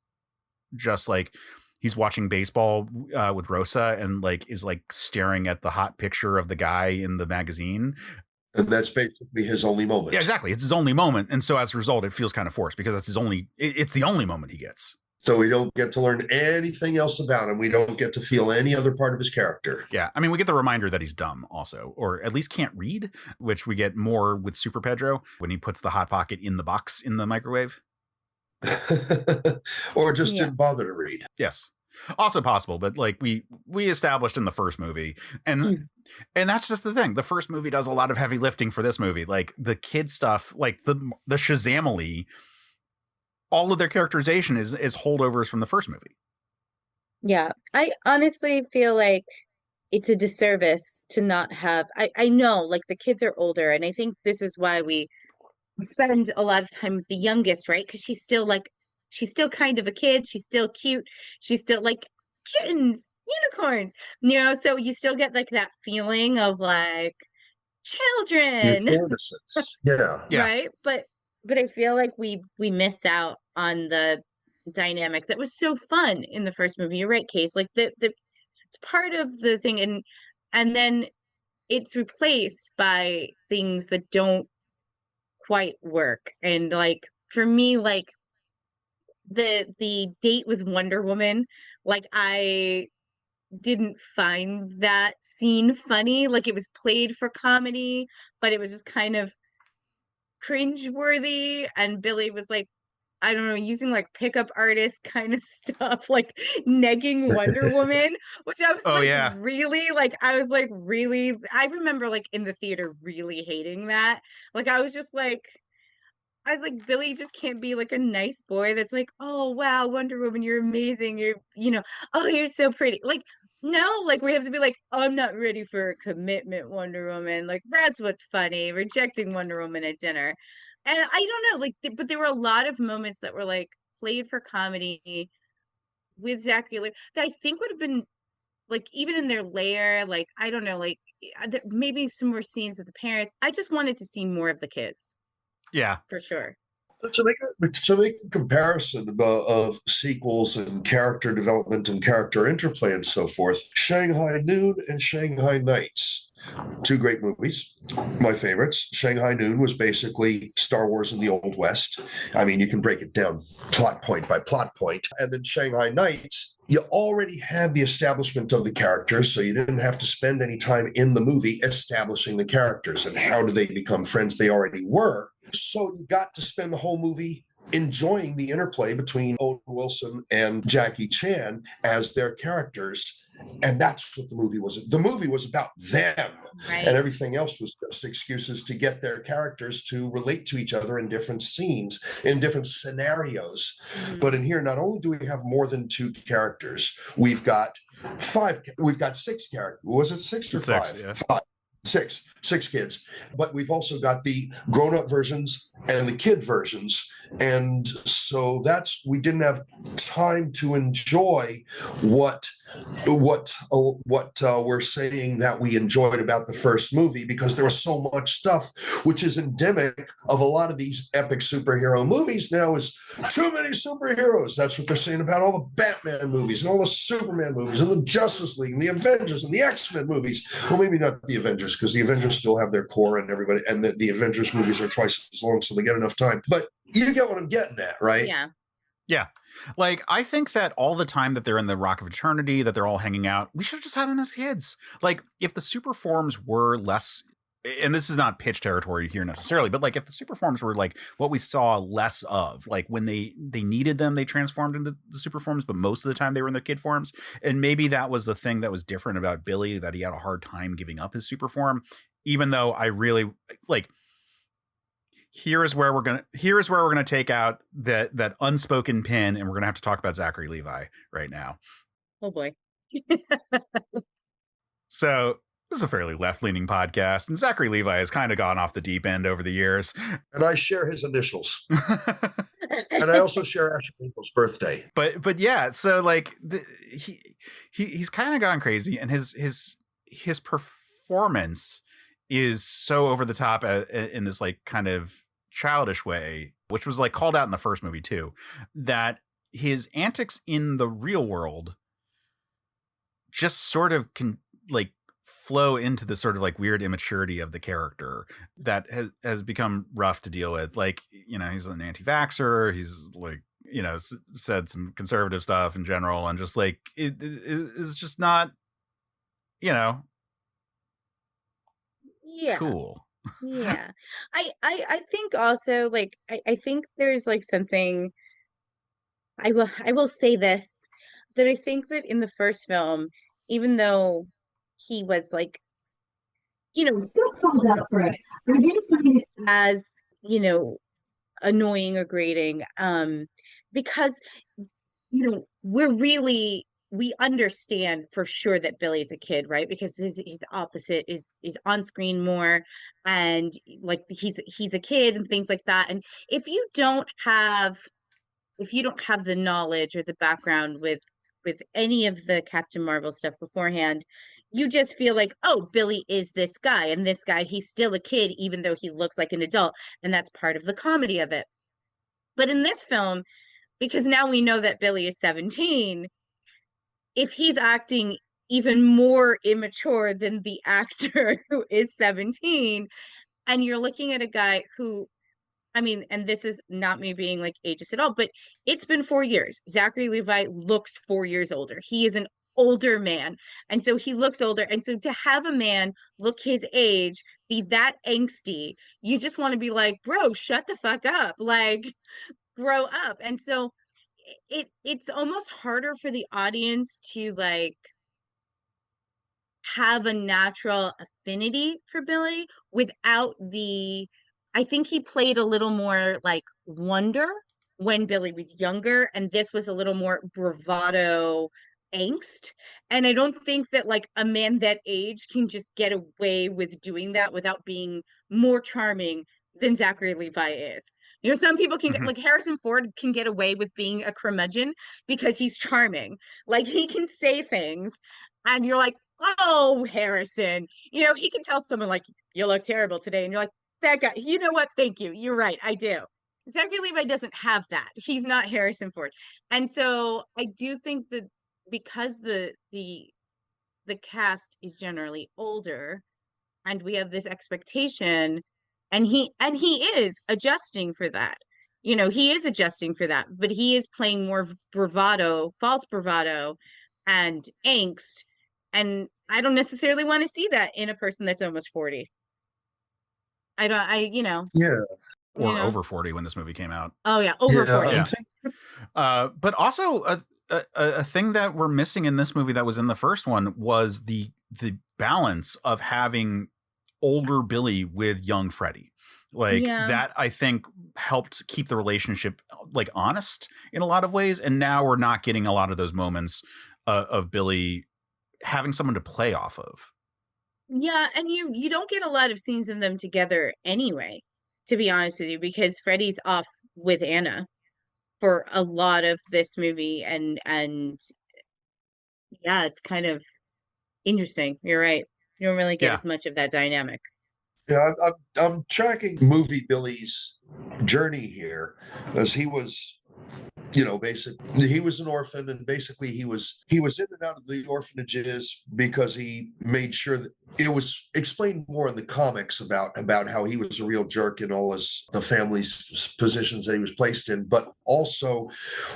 just like, he's watching baseball with Rosa and like is like staring at the hot picture of the guy in the magazine. And that's basically his only moment. Yeah, exactly. It's his only moment. And so as a result, it feels kind of forced because it's the only moment he gets. So we don't get to learn anything else about him. We don't get to feel any other part of his character. Yeah. I mean, we get the reminder that he's dumb also, or at least can't read, which we get more with Super Pedro when he puts the Hot Pocket in the box in the microwave. Or just didn't bother to read. Yes. Also possible, but like we established in the first movie, and that's just the thing. The first movie does a lot of heavy lifting for this movie, like the kid stuff, like the Shazamily. All of their characterization is holdovers from the first movie. Yeah, I honestly feel like it's a disservice to not have. I know, like the kids are older, and I think this is why we spend a lot of time with the youngest, right? Because she's still kind of a kid. She's still cute. She's still like kittens, unicorns, so you still get like that feeling of like children. Yeah. Right. But I feel like we miss out on the dynamic that was so fun in the first movie. You're right, Case. Like the it's part of the thing, and then it's replaced by things that don't quite work. And like for me, like the date with Wonder Woman, like I didn't find that scene funny. Like it was played for comedy, but it was just kind of cringeworthy. And Billy was like, I don't know, using like pickup artist kind of stuff, like negging Wonder Woman, which I was Oh like, yeah. really? Like, I was like, really? I remember like in the theater really hating that. Like, I was like, Billy just can't be like a nice boy that's like, oh wow, Wonder Woman, you're amazing. Oh, you're so pretty. Like, no, like we have to be like, I'm not ready for a commitment, Wonder Woman. Like, that's what's funny, rejecting Wonder Woman at dinner. And I don't know, like, but there were a lot of moments that were like played for comedy with Zach Wheeler that I think would have been like even in their lair, like I don't know, like maybe some more scenes with the parents. I just wanted to see more of the kids Yeah. for sure. To make a comparison of sequels and character development and character interplay and so forth, Shanghai Noon and Shanghai Nights, two great movies, my favorites. Shanghai Noon was basically Star Wars in the Old West. I mean, you can break it down plot point by plot point. And then Shanghai Nights, you already had the establishment of the characters, so you didn't have to spend any time in the movie establishing the characters and how do they become friends. They already were. So you got to spend the whole movie enjoying the interplay between Owen Wilson and Jackie Chan as their characters. And that's what the movie was. The movie was about them, Right. and everything else was just excuses to get their characters to relate to each other in different scenes, in different scenarios. Mhm. But in here, not only do we have more than two characters, we've got six characters. Was it six or Six, five? yeah. Five. Six kids. But we've also got the grown-up versions and the kid versions. And so we didn't have time to enjoy what we're saying that we enjoyed about the first movie, because there was so much stuff which is endemic of a lot of these epic superhero movies now, is too many superheroes. That's what they're saying about all the Batman movies and all the Superman movies and the Justice League and the Avengers and the X-Men movies. Well, maybe not the Avengers, because the Avengers still have their core and everybody, and the Avengers movies are twice as long, so they get enough time. But you get what I'm getting at, right? Yeah. Yeah. Like, I think that all the time that they're in the Rock of Eternity, that they're all hanging out, we should have just had them as kids. Like, if the super forms were less, and this is not pitch territory here necessarily, but like if the super forms were like what we saw less of, like when they needed them, they transformed into the super forms, but most of the time they were in their kid forms. And maybe that was the thing that was different about Billy, that he had a hard time giving up his super form, even though I really like, here's where we're gonna take out that unspoken pin, and we're gonna have to talk about Zachary Levi right now. Oh boy. So this is a fairly left-leaning podcast, and Zachary Levi has kind of gone off the deep end over the years. And I share his initials. And I also share Asher Winkle's birthday. But yeah, so like he's kind of gone crazy, and his performance is so over the top in this like kind of childish way, which was like called out in the first movie too, that his antics in the real world just sort of can like flow into the sort of like weird immaturity of the character that has become rough to deal with. Like, you know, he's an anti-vaxxer, he's like, you know, said some conservative stuff in general, and just like it is just not, you know, Yeah. cool. Yeah. I think also like I think there's like something I will say this, that I think that in the first film, even though he was like, still called out for it, I didn't find it as, annoying or grating. Because, we understand for sure that Billy's a kid, right? Because his opposite is on screen more, and like he's a kid and things like that. And if you don't have the knowledge or the background with any of the Captain Marvel stuff beforehand, you just feel like, oh, Billy is this guy, and this guy, he's still a kid even though he looks like an adult, and that's part of the comedy of it. But in this film, because now we know that Billy is 17, if he's acting even more immature than the actor who is 17. And you're looking at a guy who, I mean, and this is not me being like ageist at all, but it's been 4 years. Zachary Levi looks 4 years older. He is an older man. And so he looks older. And so to have a man look his age, be that angsty, you just want to be like, bro, shut the fuck up. Like, grow up. And so it's almost harder for the audience to like have a natural affinity for Billy without the, I think he played a little more like wonder when Billy was younger, and this was a little more bravado angst. And I don't think that like a man that age can just get away with doing that without being more charming than Zachary Levi is. You know, some people can get, Mhm. like Harrison Ford can get away with being a curmudgeon because he's charming. Like he can say things and you're like, oh, Harrison, you know, he can tell someone like, you look terrible today. And you're like, that guy, you know what? Thank you. You're right. I do. Zachary Levi doesn't have that. He's not Harrison Ford. And so I do think that because the cast is generally older and we have this expectation, and he is adjusting for that. You know, he is adjusting for that, but he is playing more bravado, false bravado and angst. And I don't necessarily want to see that in a person that's almost 40. I don't, I, Yeah. Or over 40 when this movie came out. Oh yeah, over Yeah. 40. Yeah. But also a thing that we're missing in this movie that was in the first one was the balance of having older Billy with young Freddie. Like Yeah. that, I think helped keep the relationship like honest in a lot of ways. And now we're not getting a lot of those moments of Billy having someone to play off of. Yeah, and you don't get a lot of scenes of them together anyway, to be honest with you, because Freddie's off with Anna for a lot of this movie, and yeah, it's kind of interesting. You're right. You don't really get Yeah. as much of that dynamic. Yeah, I'm tracking movie Billy's journey here, as he was, basically he was an orphan, and basically he was in and out of the orphanages because he made sure that it was explained more in the comics about how he was a real jerk in all the family's positions that he was placed in, but also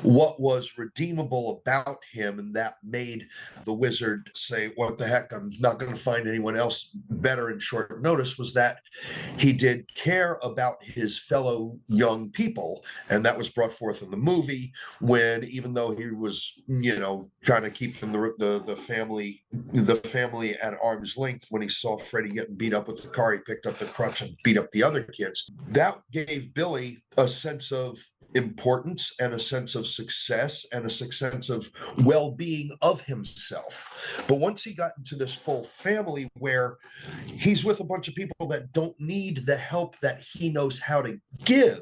what was redeemable about him, and that made the wizard say, "What the heck? I'm not going to find anyone else better in short notice." Was that he did care about his fellow young people, and that was brought forth in the movie when, even though he was, trying to keep the family at arm's length, when he saw Freddie getting beat up with the car, he picked up the crutch and beat up the other kids. That gave Billy a sense of importance and a sense of success and a sense of well-being of himself. But once he got into this full family where he's with a bunch of people that don't need the help that he knows how to give,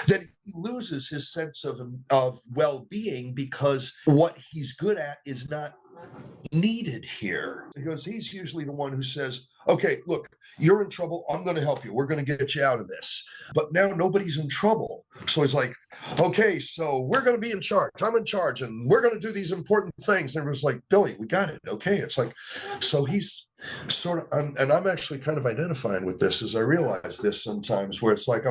then he loses his sense of well-being, because what he's good at is not needed here, because he's usually the one who says, "Okay, look, you're in trouble. I'm going to help you. We're going to get you out of this." But now nobody's in trouble. So he's like, "Okay, so we're going to be in charge. I'm in charge, and we're going to do these important things." And everyone's like, "Billy, we got it. Okay." It's like, so he's sort of, and I'm actually kind of identifying with this as I realize this sometimes, where it's like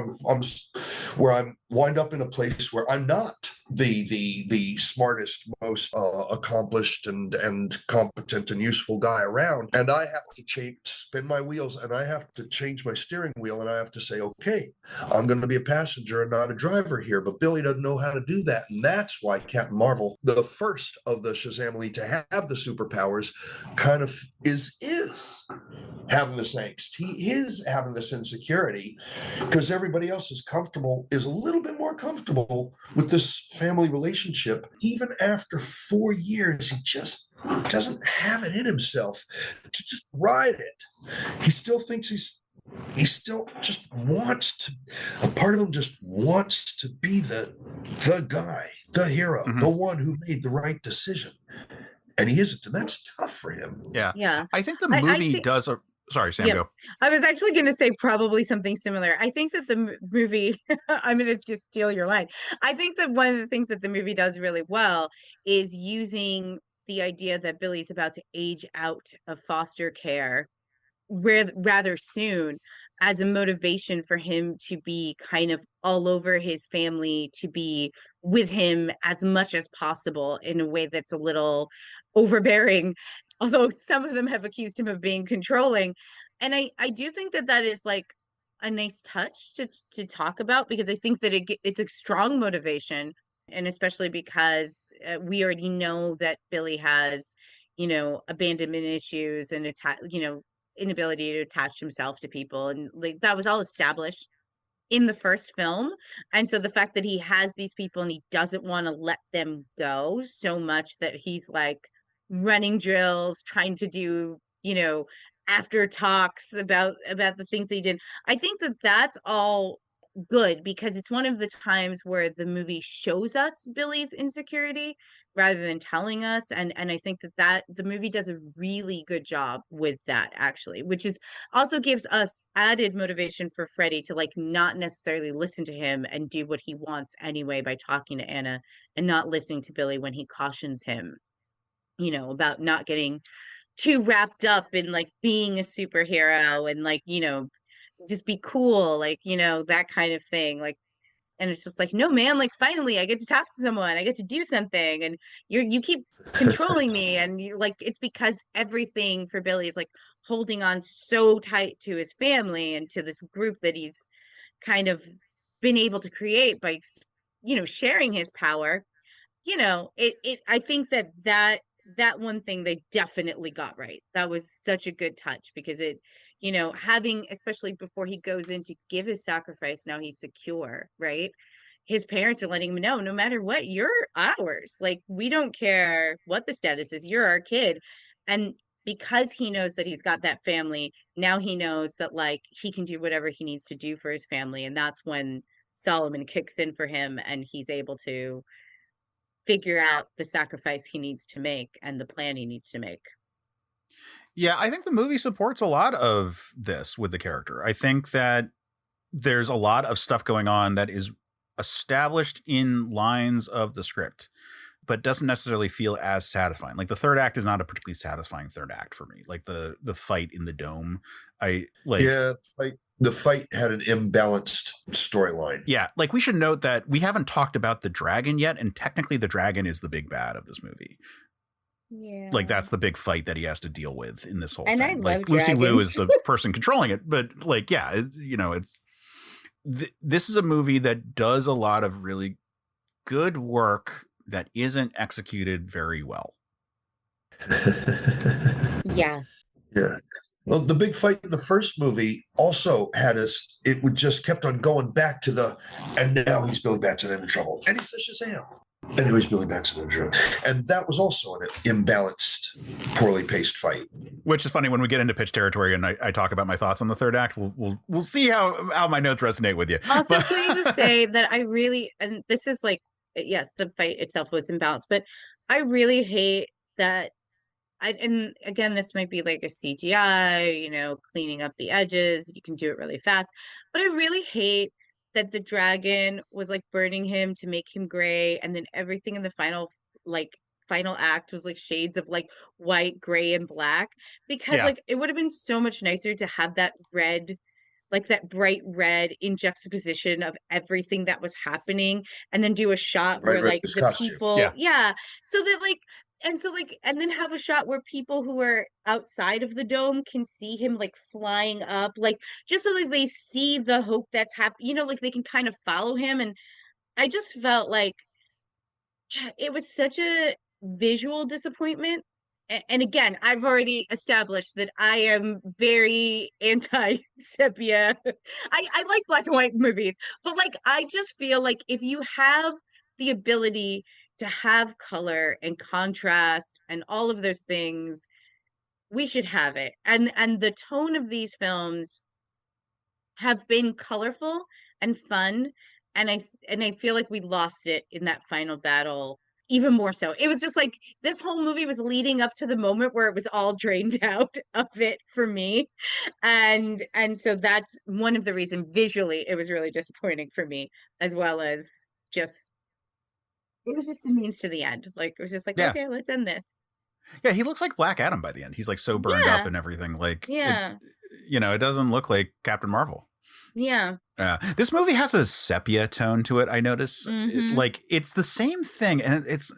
where I'm wind up in a place where I'm not the smartest, most accomplished and competent and useful guy around, and I have to spin my wheels, and I have to change my steering wheel, and I have to say, "Okay, I'm going to be a passenger and not a driver here." But Billy doesn't know how to do that, and that's why Captain Marvel, the first of the Shazam Elite to have the superpowers, kind of is having this angst. He is having this insecurity because everybody else is a little bit more comfortable with this family relationship. Even after 4 years, he just doesn't have it in himself to just ride it. He still thinks he still just wants to, a part of him just wants to be the guy, the hero, the one who made the right decision. And he isn't, and that's tough for him. Yeah. Yeah. I think the I movie think- does a. Sorry, Sam, go. I was actually going to say probably something similar. I think that the movie, I'm going to just steal your line. I think that one of the things that the movie does really well is using the idea that Billy's about to age out of foster care rather soon as a motivation for him to be kind of all over his family, to be with him as much as possible in a way that's a little overbearing, although some of them have accused him of being controlling. And I do think that that is like a nice touch to talk about, because I think that it's a strong motivation, and especially because we already know that Billy has, you know, abandonment issues and inability to attach himself to people, and like that was all established in the first film. And so the fact that he has these people and he doesn't want to let them go so much that he's like running drills, trying to do, you know, after talks about the things that he did. I think that that's all good, because it's one of the times where the movie shows us Billy's insecurity rather than telling us, and I think that the movie does a really good job with that, actually, which is also gives us added motivation for Freddie to like not necessarily listen to him and do what he wants anyway by talking to Anna, and not listening to Billy when he cautions him, you know, about not getting too wrapped up in like being a superhero and like, you know, just be cool, like, you know, that kind of thing. Like, and it's just like, no, man, like finally I get to talk to someone, I get to do something, and you keep controlling me. And you like, it's because everything for Billy is like holding on so tight to his family and to this group that he's kind of been able to create by, you know, sharing his power. You know, I think that one thing they definitely got right. That was such a good touch, because it, you know, having, especially before he goes in to give his sacrifice, now he's secure, right? His parents are letting him know, no matter what, you're ours. Like, we don't care what the status is, you're our kid. And because he knows that he's got that family, now he knows that like he can do whatever he needs to do for his family. And that's when Solomon kicks in for him, and he's able to figure out the sacrifice he needs to make and the plan he needs to make. Yeah, I think the movie supports a lot of this with the character. I think that there's a lot of stuff going on that is established in lines of the script, but doesn't necessarily feel as satisfying. Like the third act is not a particularly satisfying third act for me. Like the fight in the dome, I like. Yeah, the fight had an imbalanced storyline. Yeah, like we should note that we haven't talked about the dragon yet, and technically the dragon is the big bad of this movie. Yeah. Like that's the big fight that he has to deal with in this whole And thing. I Like love Lucy Liu dragons. is the person controlling it, but like, yeah, you know, it's this is a movie that does a lot of really good work that isn't executed very well. Yeah. Yeah. Well, the big fight in the first movie also had us, it would just kept on going back to and now he's Billy Batson in trouble. And he's the Shazam. And now he's Billy Batson in trouble. And that was also an imbalanced, poorly paced fight. Which is funny when we get into pitch territory and I talk about my thoughts on the third act. We'll see how my notes resonate with you. Also, can I just say that I really, and this is like, yes, the fight itself was imbalanced, but I really hate that. And again, this might be like a CGI, you know, cleaning up the edges. You can do it really fast. But I really hate that the dragon was like burning him to make him gray. And then everything in the final act was like shades of like white, gray, and black. Because like it would have been so much nicer to have that red, like that bright red in juxtaposition of everything that was happening, and then do a shot where like the costume. people, so that like, and so like, and then have a shot where people who are outside of the dome can see him like flying up, like just so like they see the hope that's happening, you know, like they can kind of follow him. And I just felt like it was such a visual disappointment. And again, I've already established that I am very anti-sepia. I like black and white movies, but like I just feel like if you have the ability to have color and contrast and all of those things, we should have it. And the tone of these films have been colorful and fun, and I feel like we lost it in that final battle even more so. It was just like this whole movie was leading up to the moment where it was all drained out of it for me. And so that's one of the reasons visually it was really disappointing for me, as well as just it was just the means to the end. Like it was just like, okay, let's end this. Yeah, he looks like Black Adam by the end. He's like so burned up and everything. Like, Yeah. it doesn't look like Captain Marvel. Yeah. This movie has a sepia tone to it. I notice, Mm-hmm. it's the same thing, and it's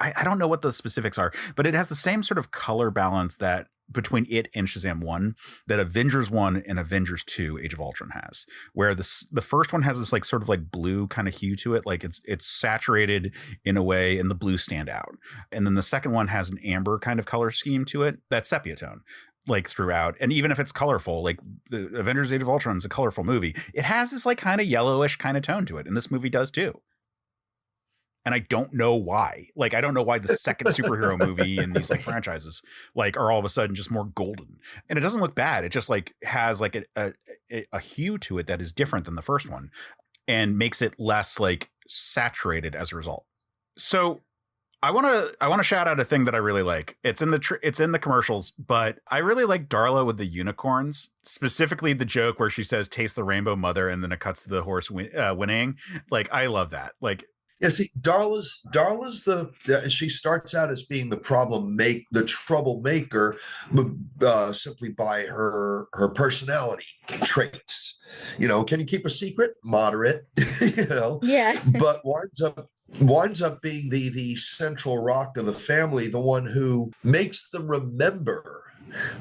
I don't know what the specifics are, but it has the same sort of color balance that between it and Shazam 1 that Avengers 1 and Avengers 2 Age of Ultron has, where the first one has this like sort of like blue kind of hue to it, like it's saturated in a way and the blues stand out. And then the second one has an amber kind of color scheme to it, that sepia tone like throughout. And even if it's colorful, like the Avengers Age of Ultron is a colorful movie, it has this like kind of yellowish kind of tone to it. And this movie does too. And I don't know why. Like, I don't know why the second superhero movie in these like franchises like are all of a sudden just more golden. And it doesn't look bad. It just like has like a hue to it that is different than the first one and makes it less like saturated as a result. So I want to shout out a thing that I really like. It's in the commercials, but I really like Darla with the unicorns, specifically the joke where she says "Taste the rainbow, mother," and then it cuts to the horse whinnying. Like, I love that. Like, yeah, see, Darla's she starts out as being the troublemaker, simply by her personality traits. Can you keep a secret? Moderate, Yeah. but winds up being the central rock of the family, the one who makes them remember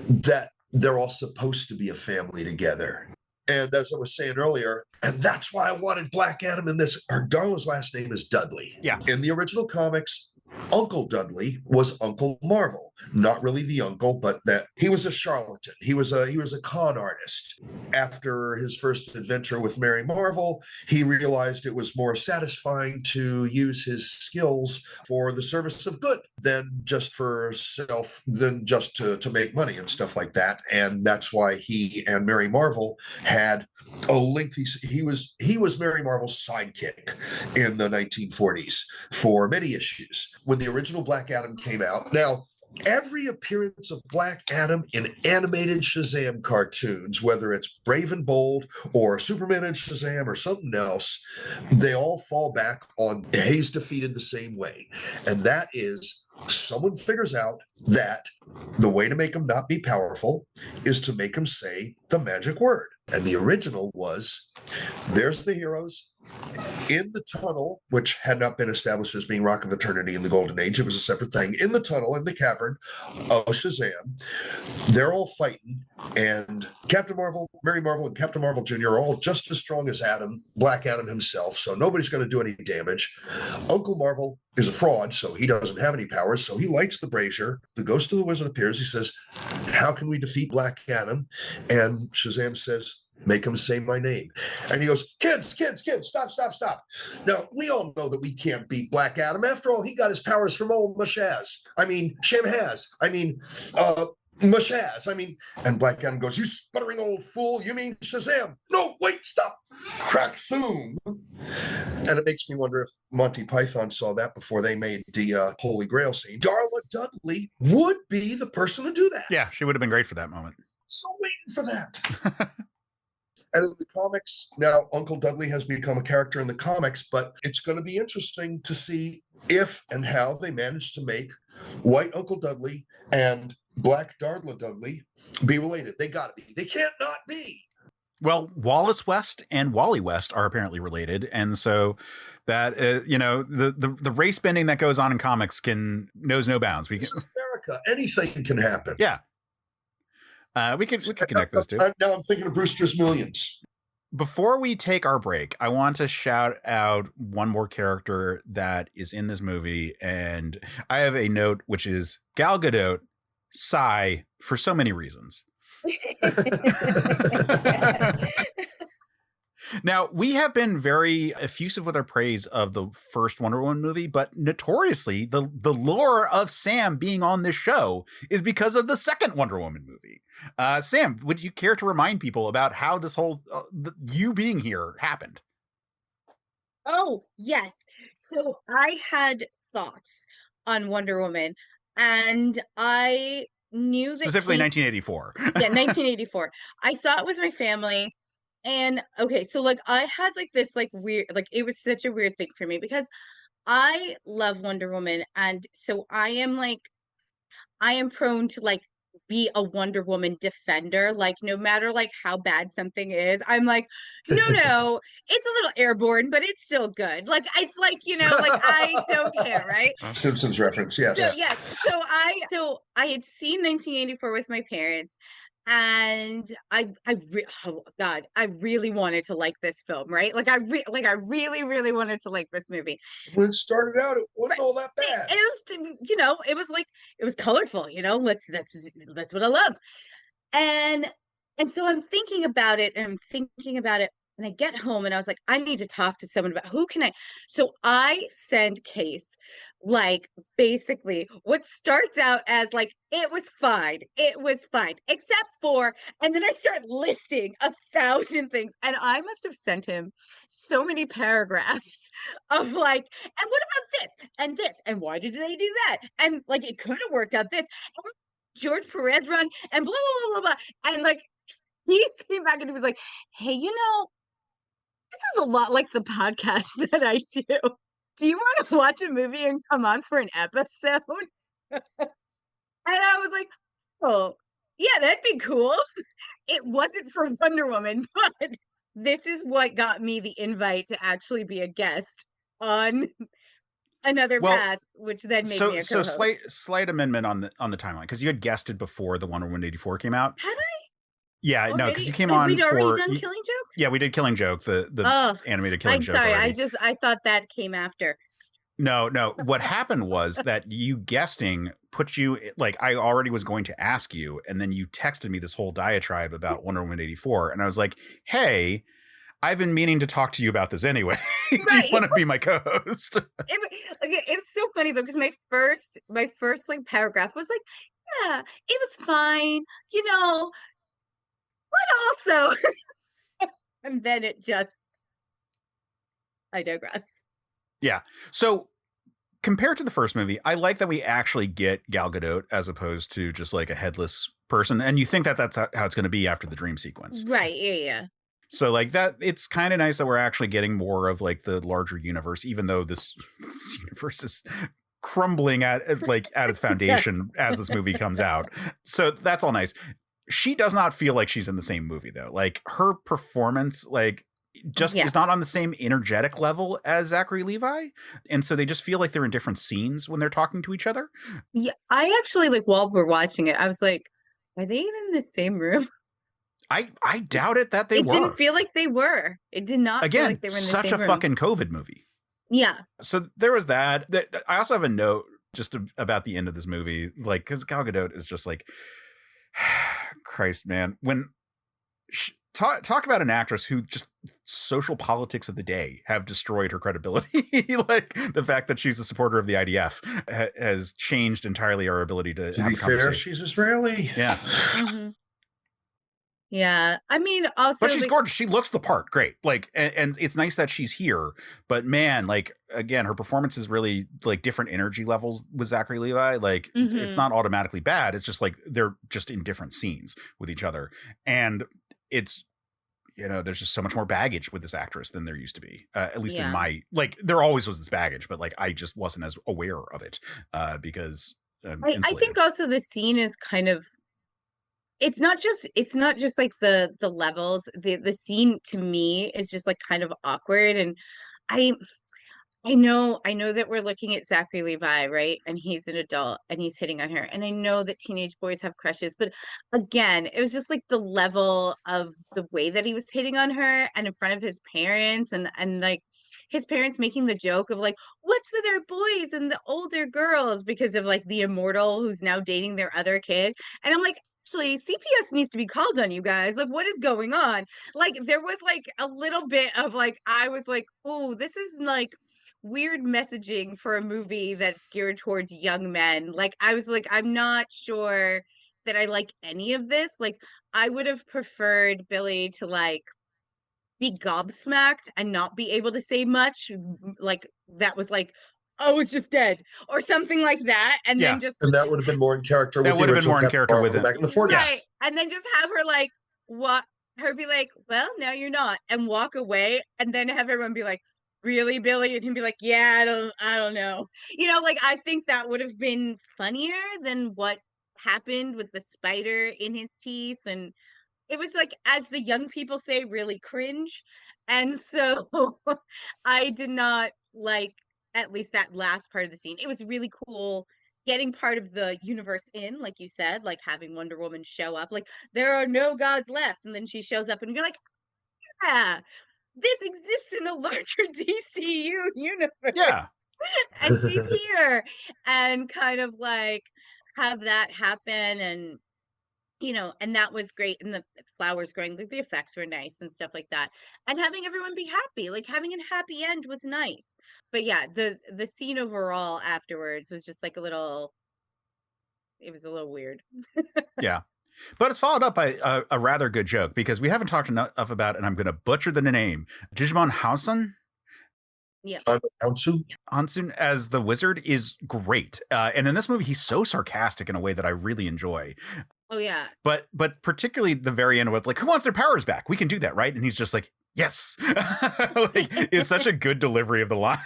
that they're all supposed to be a family together. And as I was saying earlier, and that's why I wanted Black Adam in this. Darla's last name is Dudley. Yeah. In the original comics, Uncle Dudley was Uncle Marvel. Not really the uncle, but that he was a charlatan. He was a con artist. After his first adventure with Mary Marvel, he realized it was more satisfying to use his skills for the service of good than just to make money and stuff like that. And that's why he and Mary Marvel had a lengthy. He was Mary Marvel's sidekick in the 1940s for many issues when the original Black Adam came out. Now, every appearance of Black Adam in animated Shazam cartoons, whether it's Brave and Bold or Superman and Shazam or something else, they all fall back on he's defeated the same way. And that is, someone figures out that the way to make him not be powerful is to make him say the magic word. And the original was, there's the heroes in the tunnel, which had not been established as being Rock of Eternity in the Golden Age. It was a separate thing. In the tunnel, in the cavern of Shazam, they're all fighting. And Captain Marvel, Mary Marvel, and Captain Marvel Jr. are all just as strong as Black Adam himself, so nobody's going to do any damage. Uncle Marvel is a fraud, so he doesn't have any powers, so he lights the brazier. The ghost of the wizard appears. He says, how can we defeat Black Adam? And Shazam says, make him say my name. And he goes, kids, stop. Now, we all know that we can't beat Black Adam. After all, he got his powers from old Mashaz. Mashaz. And Black Adam goes, you sputtering old fool, you mean Shazam? No, wait, stop. Crack Thoom. And it makes me wonder if Monty Python saw that before they made the Holy Grail scene. Darla Dudley would be the person to do that. Yeah, she would have been great for that moment. So waiting for that. And in the comics, now Uncle Dudley has become a character in the comics, but it's going to be interesting to see if and how they manage to make white Uncle Dudley and black Darla Dudley be related. They got to be. They can't not be. Well, Wallace West and Wally West are apparently related, and so that the race bending that goes on in comics knows no bounds. This is America. Anything can happen. Yeah. We could connect those two. Now I'm thinking of Brewster's Millions. Before we take our break, I want to shout out one more character that is in this movie, and I have a note which is Gal Gadot, sigh for so many reasons. Now, we have been very effusive with our praise of the first Wonder Woman movie, but notoriously, the lore of Sam being on this show is because of the second Wonder Woman movie. Sam, would you care to remind people about how this whole you being here happened? Oh, yes. So I had thoughts on Wonder Woman, and I knew that specifically 1984. Yeah, 1984. I saw it with my family. And okay, so like I had like this like weird, like it was such a weird thing for me because I love Wonder Woman, and so I am prone to like be a Wonder Woman defender. Like no matter like how bad something is, I'm like, no, it's a little airborne, but it's still good. Like it's like, like I don't care, right? Simpsons reference, yes. So yes, so I had seen 1984 with my parents, and oh God, I really wanted to like this film, right? Like I really, really wanted to like this movie. When it started out, it wasn't Right. all that bad. It was like it was colorful, that's what I love. And so I'm thinking about it and I'm thinking about it. And I get home and I was like, I need to talk to someone about who can I. So I send Case like basically what starts out as like, it was fine. It was fine, except for, and then I start listing 1,000 things. And I must have sent him so many paragraphs of like, and what about this and this? And why did they do that? And like, it could have worked out this. And George Perez run and blah, blah, blah, blah, blah. And like, he came back and he was like, hey, this is a lot like the podcast that I do. Do you want to watch a movie and come on for an episode? And I was like, oh, yeah, that'd be cool. It wasn't for Wonder Woman, but this is what got me the invite to actually be a guest on Another Pass, which then made me a co-host. So slight amendment on the timeline, because you had guested before the Wonder Woman 84 came out. Had I? Yeah, already? No, because you came on we'd for already done Killing Joke? Yeah, we did Killing Joke, the animated Killing Joke. I'm sorry, already. I thought that came after. No. What happened was that you guesting put you, like, I already was going to ask you, and then you texted me this whole diatribe about Wonder Woman 84, and I was like, hey, I've been meaning to talk to you about this anyway. Do you want to be my co-host? It's so funny though, because my first like paragraph was like, yeah, it was fine, but also, and then I digress. Yeah. So compared to the first movie, I like that we actually get Gal Gadot as opposed to just like a headless person. And you think that that's how it's going to be after the dream sequence. Right. Yeah. So like that, it's kind of nice that we're actually getting more of like the larger universe, even though this universe is crumbling at its foundation as this movie comes out. So that's all nice. She does not feel like she's in the same movie though. Like her performance, like just is not on the same energetic level as Zachary Levi. And so they just feel like they're in different scenes when they're talking to each other. Yeah. I actually, like, while we're watching it, I was like, are they even in the same room? I doubt it that they were. It didn't feel like they were. It did not feel like they were in the same room. Such a fucking COVID movie. Yeah. So there was that. I also have a note just about the end of this movie, like, because Gal Gadot is just like, Christ, man. When talk about an actress who just social politics of the day have destroyed her credibility. Like the fact that she's a supporter of the IDF has changed entirely our ability to have be fair, she's Israeli. Yeah. Mm-hmm. Yeah, I mean, also, but she's gorgeous. She looks the part, great. Like, and it's nice that she's here. But man, like again, her performance is really like different energy levels with Zachary Levi. Like, it's not automatically bad. It's just like they're just in different scenes with each other, and it's there's just so much more baggage with this actress than there used to be. At least in my there always was this baggage, but like I just wasn't as aware of it because I think also the scene is kind of. It's not just like the levels. The scene to me is just like kind of awkward, and I know that we're looking at Zachary Levi, right? And he's an adult and he's hitting on her. And I know that teenage boys have crushes, but again, it was just like the level of the way that he was hitting on her and in front of his parents and like his parents making the joke of like, what's with our boys and the older girls because of like the immortal who's now dating their other kid. And I'm like, actually, CPS needs to be called on you guys. Like, what is going on? Like, there was like a little bit of like, I was like, oh, this is like weird messaging for a movie that's geared towards young men. Like, I was like, I'm not sure that I like any of this. Like, I would have preferred Billy to like be gobsmacked and not be able to say much. Like, that was like, I was just dead or something like that. And then just. And that would have been more in character with the original character with it. Back in the 40s. Right. And then just have her like, what? Her be like, well, now you're not. And walk away. And then have everyone be like, really, Billy? And he'd be like, yeah, I don't know. Like, I think that would have been funnier than what happened with the spider in his teeth. And it was like, as the young people say, really cringe. And so I did not like at least that last part of the scene. It was really cool getting part of the universe in, like you said, like having Wonder Woman show up, like there are no gods left. And then she shows up and you're like, yeah, this exists in a larger DCU Yeah. universe. And she's here, and kind of like have that happen. And and that was great. And the flowers growing, like the effects were nice and stuff like that. And having everyone be happy, like having a happy end was nice. But yeah, the scene overall afterwards was just like it was a little weird. Yeah. But it's followed up by a rather good joke, because we haven't talked enough about, and I'm going to butcher the name, Digimon Hansun. Yeah. Hansun as the wizard is great. And in this movie, he's so sarcastic in a way that I really enjoy. Oh, yeah. But particularly the very end, where it's like, who wants their powers back? We can do that, right? And he's just like, yes. Like, it's such a good delivery of the line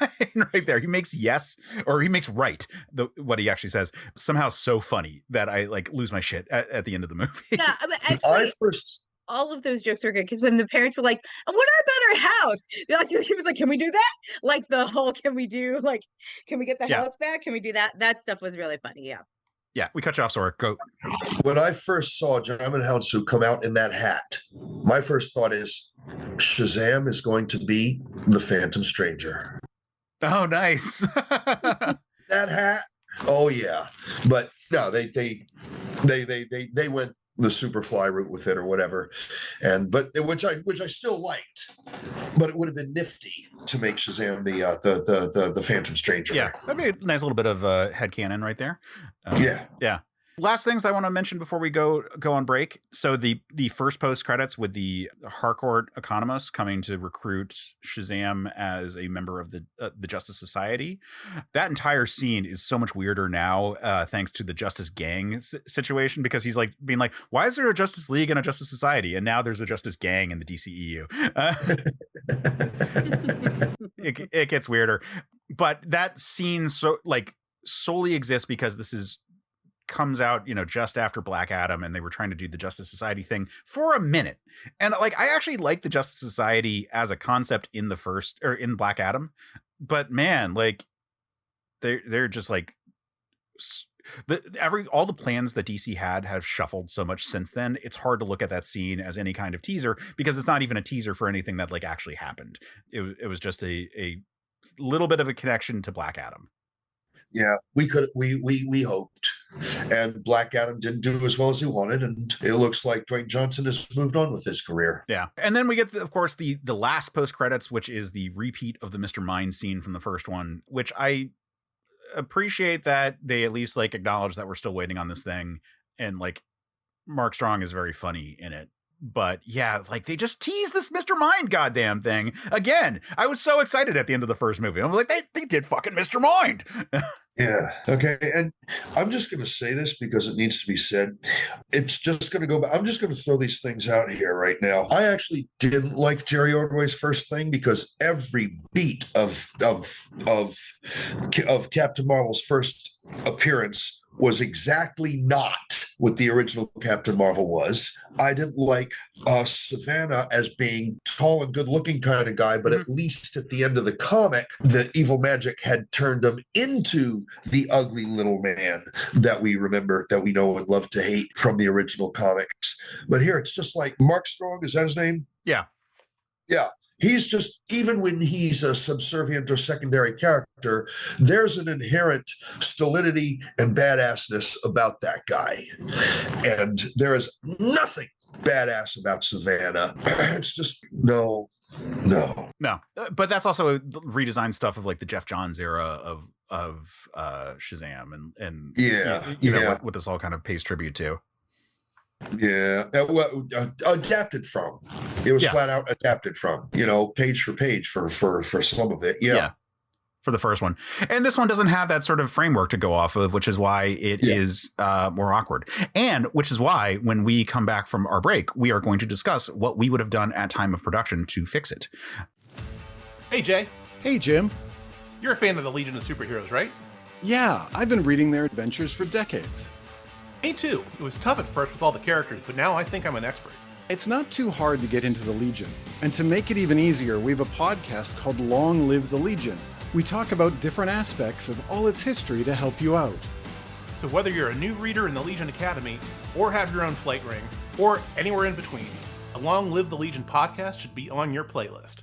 right there. He makes yes, or he makes right, what he actually says, somehow so funny that I like lose my shit at the end of the movie. Yeah, but actually, all of those jokes were good, because when the parents were like, "What about our house?" Like, he was like, "Can we do that?" Like the whole, can we get the house back? Can we do that? That stuff was really funny. Yeah. Yeah, we cut you off, Zorikh. Go. When I first saw Jamon Hansu come out in that hat, my first thought is Shazam is going to be the Phantom Stranger. Oh, nice. That hat. Oh yeah. But no, they went the Superfly route with it or whatever, but which I still liked, but it would have been nifty to make Shazam the Phantom Stranger. Yeah, that'd be a nice little bit of headcanon right there. Yeah. Last things I want to mention before we go on break. So the first post credits with the Harcourt Economos coming to recruit Shazam as a member of the Justice Society. That entire scene is so much weirder now, thanks to the Justice Gang situation, because he's like being like, why is there a Justice League and a Justice Society? And now there's a Justice Gang in the DCEU. It gets weirder. But that scene solely exists because this comes out, just after Black Adam, and they were trying to do the Justice Society thing for a minute. And like, I actually like the Justice Society as a concept in in Black Adam, but man, like they're just like all the plans that DC had have shuffled so much since then. It's hard to look at that scene as any kind of teaser, because it's not even a teaser for anything that like actually happened. It was just a little bit of a connection to Black Adam. Yeah, we hoped, and Black Adam didn't do as well as he wanted, and it looks like Dwayne Johnson has moved on with his career. Yeah, and then we get, of course, the last post credits, which is the repeat of the Mr. Mind scene from the first one, which I appreciate that they at least like acknowledge that we're still waiting on this thing, and like Mark Strong is very funny in it. But yeah, like they just tease this Mr. Mind goddamn thing again. I was so excited at the end of the first movie. I'm like, they did fucking Mr. Mind. Yeah. Okay. And I'm just going to say this because it needs to be said. It's just going to go back. I'm just going to throw these things out here right now. I actually didn't like Jerry Ordway's first thing, because every beat of Captain Marvel's first appearance was exactly not what the original Captain Marvel was. I didn't like Savannah as being tall and good-looking kind of guy, but at least at the end of the comic, the evil magic had turned him into the ugly little man that we remember, that we know and love to hate from the original comics. But here it's just like Mark Strong, is that his name? Yeah. Yeah. He's just, even when he's a subservient or secondary character, there's an inherent stolidity and badassness about that guy. And there is nothing badass about Savannah. It's just, no. But that's also redesigned stuff of like the Jeff Johns era of Shazam and what this all kind of pays tribute to. Yeah, adapted from. It was flat out adapted from, page for page for some of it. Yeah. For the first one. And this one doesn't have that sort of framework to go off of, which is why it is more awkward. And which is why when we come back from our break, we are going to discuss what we would have done at time of production to fix it. Hey, Jay. Hey, Jim. You're a fan of the Legion of Superheroes, right? Yeah, I've been reading their adventures for decades. Me too. It was tough at first with all the characters, but now I think I'm an expert. It's not too hard to get into the Legion. And to make it even easier, we have a podcast called Long Live the Legion. We talk about different aspects of all its history to help you out. So whether you're a new reader in the Legion Academy, or have your own flight ring, or anywhere in between, a Long Live the Legion podcast should be on your playlist.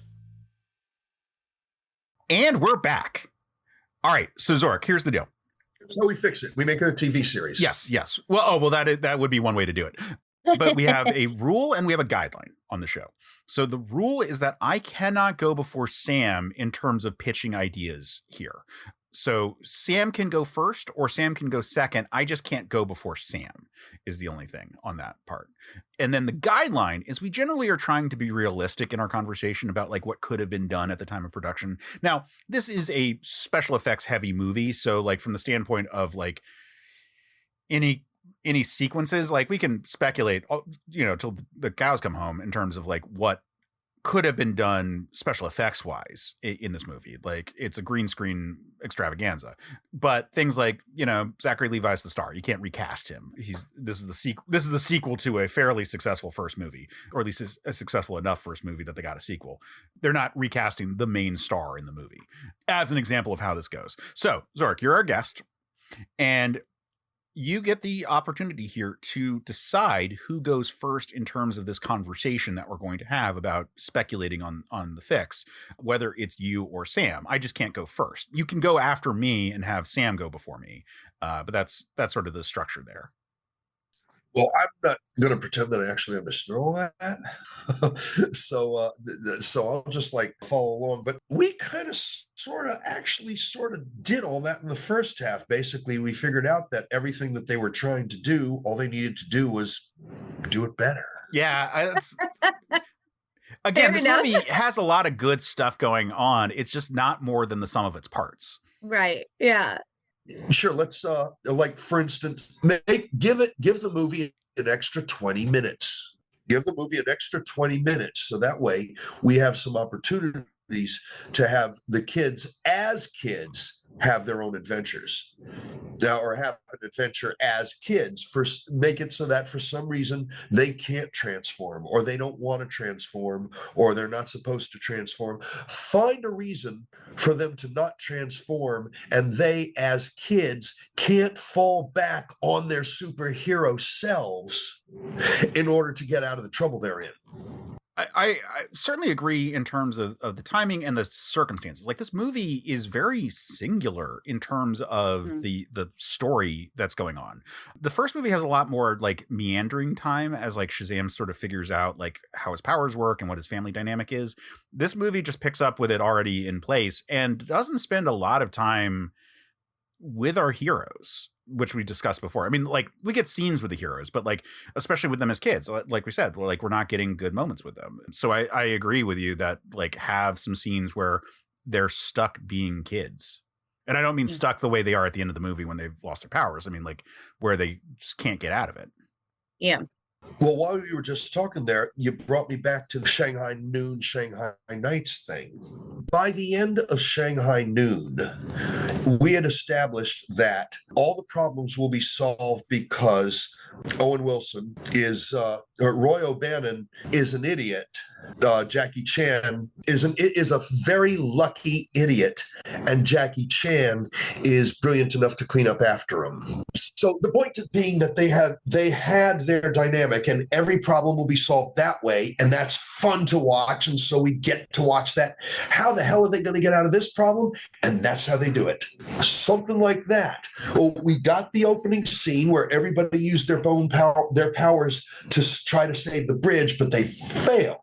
And we're back. All right, so Zorikh, here's the deal. So we fix it. We make it a TV series. Yes. Well, that would be one way to do it. But we have a rule and we have a guideline on the show. So the rule is that I cannot go before Sam in terms of pitching ideas here. So Sam can go first or Sam can go second. I just can't go before Sam is the only thing on that part. And then the guideline is we generally are trying to be realistic in our conversation about like what could have been done at the time of production. Now, this is a special effects heavy movie. So like from the standpoint of like any sequences, like we can speculate, till the cows come home in terms of like what could have been done special effects wise in this movie. Like it's a green screen extravaganza, but things like, Zachary Levi's the star. You can't recast him. This is the sequel to a fairly successful first movie, or at least a successful enough first movie that they got a sequel. They're not recasting the main star in the movie as an example of how this goes. So Zorikh, you're our guest and you get the opportunity here to decide who goes first in terms of this conversation that we're going to have about speculating on the fix, whether it's you or Sam. I just can't go first. You can go after me and have Sam go before me. But that's sort of the structure there. Well, I'm not going to pretend that I actually understood all that. So I'll just like follow along. But we kind of sort of did all that in the first half. Basically, we figured out that everything that they were trying to do, all they needed to do was do it better. Yeah. Again, this movie has a lot of good stuff going on. It's just not more than the sum of its parts. Right. Yeah. Sure. Let's like for instance, give the movie an extra 20 minutes. Give the movie an extra 20 minutes. So that way we have some opportunities to have the kids as kids have their own adventures or have an adventure as kids. First, make it so that for some reason they can't transform or they don't want to transform or they're not supposed to transform. Find a reason for them to not transform, and they as kids can't fall back on their superhero selves in order to get out of the trouble they're in. I certainly agree in terms of the timing and the circumstances. Like this movie is very singular in terms of the story that's going on. The first movie has a lot more like meandering time as like Shazam sort of figures out like how his powers work and what his family dynamic is. This movie just picks up with it already in place and doesn't spend a lot of time with our heroes, which we discussed before. I mean, like we get scenes with the heroes, but like, especially with them as kids, like we said, we're not getting good moments with them. So I agree with you that like have some scenes where they're stuck being kids. And I don't mean stuck the way they are at the end of the movie when they've lost their powers. I mean, like where they just can't get out of it. Yeah. Well, while you were just talking there, you brought me back to the Shanghai Noon, Shanghai Nights thing. By the end of Shanghai Noon, we had established that all the problems will be solved because Owen Wilson is, Roy O'Bannon is an idiot. Jackie Chan is a very lucky idiot, and Jackie Chan is brilliant enough to clean up after him. So the point being that they had their dynamic, and every problem will be solved that way, and that's fun to watch. And so we get to watch that. How the hell are they going to get out of this problem? And that's how they do it. Something like that. Well, we got the opening scene where everybody used their powers to try to save the bridge, but they failed.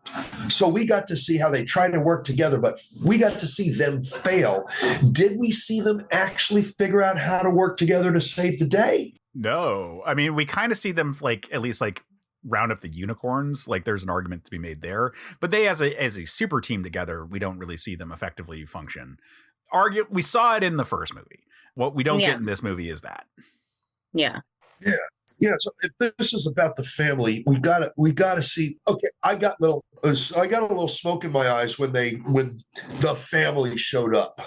So we got to see how they try to work together, but we got to see them fail. Did we see them actually figure out how to work together to save the day? No. I mean, we kind of see them like at least like round up the unicorns. Like there's an argument to be made there, but they as a super team together, we don't really see them effectively function. We saw it in the first movie. What we don't get in this movie is that. Yeah. Yeah. Yeah, so if this is about the family, we gotta see. Okay, I got a little smoke in my eyes when the family showed up.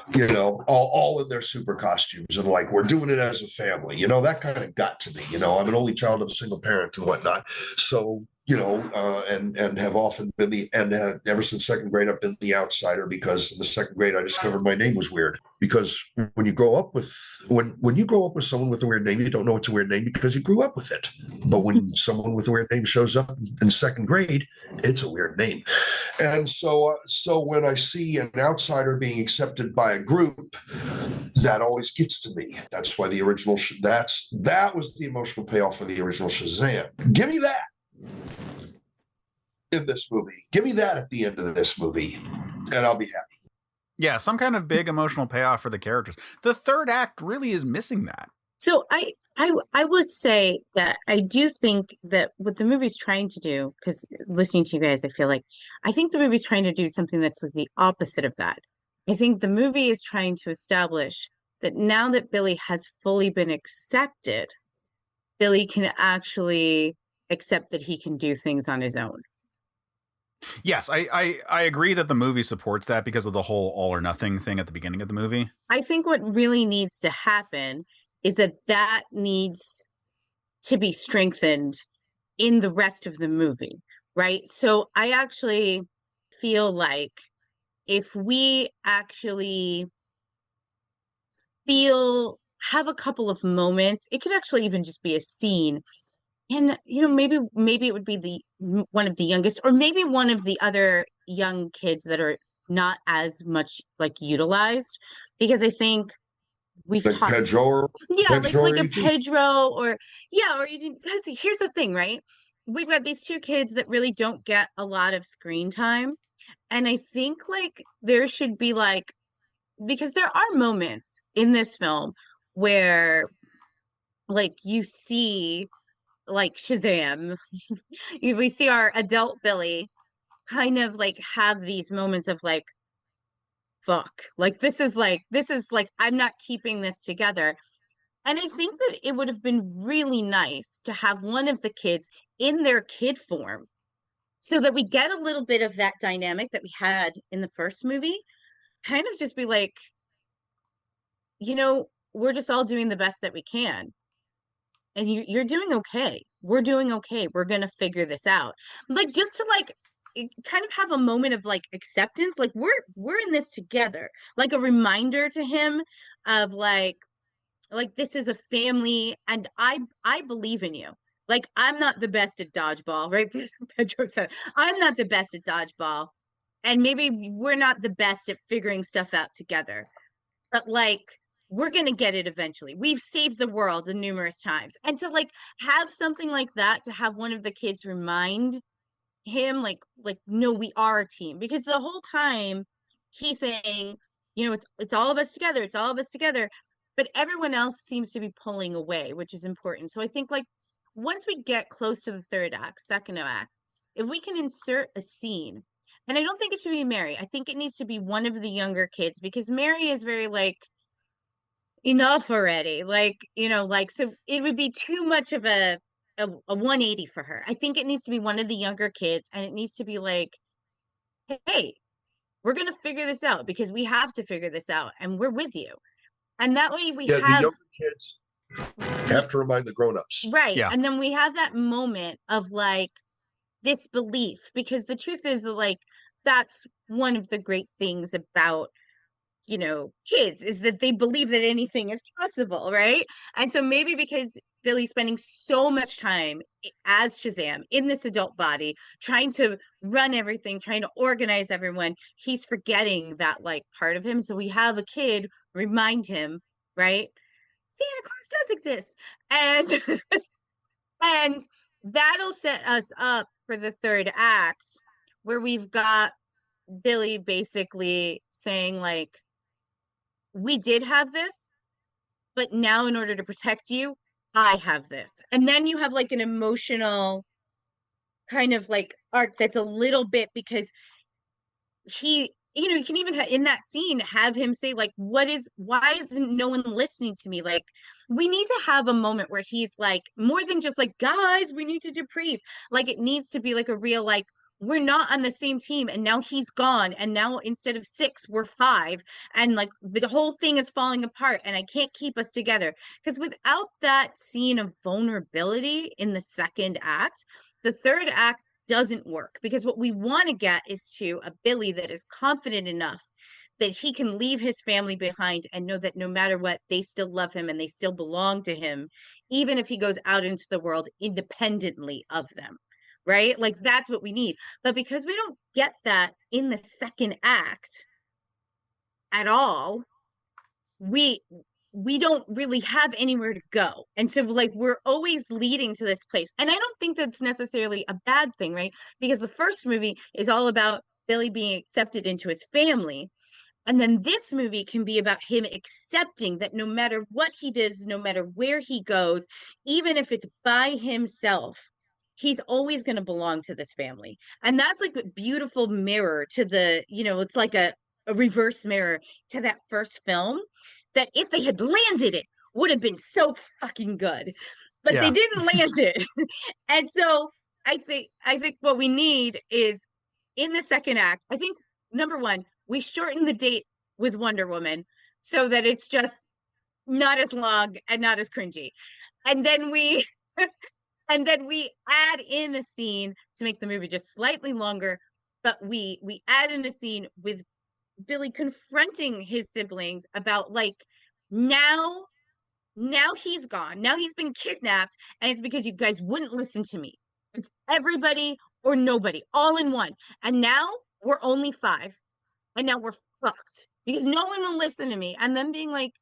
All in their super costumes and like we're doing it as a family. That kind of got to me. I'm an only child of a single parent and whatnot, so and have often been ever since second grade, I've been the outsider because in the second grade I discovered my name was weird. Because when you grow up with someone with a weird name, you don't know it's a weird name because you grew up with it. But when someone with a weird name shows up in second grade, it's a weird name. And so when I see an outsider being accepted by a group, that always gets to me. That's why the original that was the emotional payoff for the original Shazam. Give me that in this movie. Give me that at the end of this movie, and I'll be happy. Yeah, some kind of big emotional payoff for the characters. The third act really is missing that. So I would say that I do think that what the movie's trying to do, because listening to you guys, I think the movie's trying to do something that's like the opposite of that. I think the movie is trying to establish that now that Billy has fully been accepted, Billy can actually accept that he can do things on his own. Yes, I agree that the movie supports that because of the whole all or nothing thing at the beginning of the movie. I think what really needs to happen is that needs to be strengthened in the rest of the movie, right? So I actually feel like if we actually have a couple of moments, it could actually even just be a scene. And maybe it would be one of the youngest, or maybe one of the other young kids that are not as much like utilized, because I think we've Like talked, Pedro, yeah, like a Pedro, Pedro, or yeah, or you didn't, because here's the thing, right? We've got these two kids that really don't get a lot of screen time, and I think like there should be like, because there are moments in this film where like you see like Shazam, we see our adult Billy kind of like have these moments of like, fuck, like this is like I'm not keeping this together. And I think that it would have been really nice to have one of the kids in their kid form so that we get a little bit of that dynamic that we had in the first movie. Kind of just be like, we're just all doing the best that we can. And you're doing okay. We're doing okay. We're gonna figure this out. Like just to like kind of have a moment of like acceptance. Like we're in this together. Like a reminder to him of like this is a family and I believe in you. Like I'm not the best at dodgeball, right? Pedro said, I'm not the best at dodgeball. And maybe we're not the best at figuring stuff out together. But like we're gonna get it eventually. We've saved the world numerous times. And to like have something like that, to have one of the kids remind him like no, we are a team, because the whole time he's saying, it's all of us together, it's all of us together, but everyone else seems to be pulling away, which is important. So I think like once we get close to the third act, second act, if we can insert a scene, and I don't think it should be Mary, I think it needs to be one of the younger kids, because Mary is very like enough already, like so it would be too much of a 180 for her. I think it needs to be one of the younger kids, and it needs to be like, hey, we're gonna figure this out because we have to figure this out, and we're with you. And that way we yeah, the have younger kids have to remind the grown-ups. right, Yeah. and then we have that moment of like this belief, because the truth is that, like, that's one of the great things about kids, is that they believe that anything is possible, right? And so maybe because Billy's spending so much time as Shazam in this adult body, trying to run everything, trying to organize everyone, he's forgetting that like part of him. So we have a kid remind him, right? Santa Claus does exist. And and that'll set us up for the third act, where we've got Billy basically saying like, we did have this, but now in order to protect you, I have this. And then you have like an emotional kind of like arc that's a little bit, because he you can even in that scene have him say like, why isn't no one listening to me? Like, we need to have a moment where he's like, more than just like, guys, we need to debrief. Like, it needs to be like a real, like, we're not on the same team, and now he's gone, and now instead of 6 we're 5, and like the whole thing is falling apart, and I can't keep us together. Because without that scene of vulnerability in the second act, the third act doesn't work, because what we want to get is to a Billy that is confident enough that he can leave his family behind and know that no matter what, they still love him and they still belong to him, even if he goes out into the world independently of them. Right? Like, that's what we need. But because we don't get that in the second act at all, we don't really have anywhere to go. And so like we're always leading to this place. And I don't think that's necessarily a bad thing, right? Because the first movie is all about Billy being accepted into his family. And then this movie can be about him accepting that no matter what he does, no matter where he goes, even if it's by himself, he's always going to belong to this family. And that's like a beautiful mirror to it's like a reverse mirror to that first film, that if they had landed it, would have been so fucking good. But they didn't land it. And so I think what we need is, in the second act, I think, number one, we shorten the date with Wonder Woman so that it's just not as long and not as cringy. And then we add in a scene to make the movie just slightly longer, but we add in a scene with Billy confronting his siblings about like, now he's gone. Now he's been kidnapped, and it's because you guys wouldn't listen to me. It's everybody or nobody, all in one. And now we're only 5. And now we're fucked because no one will listen to me. And then being like,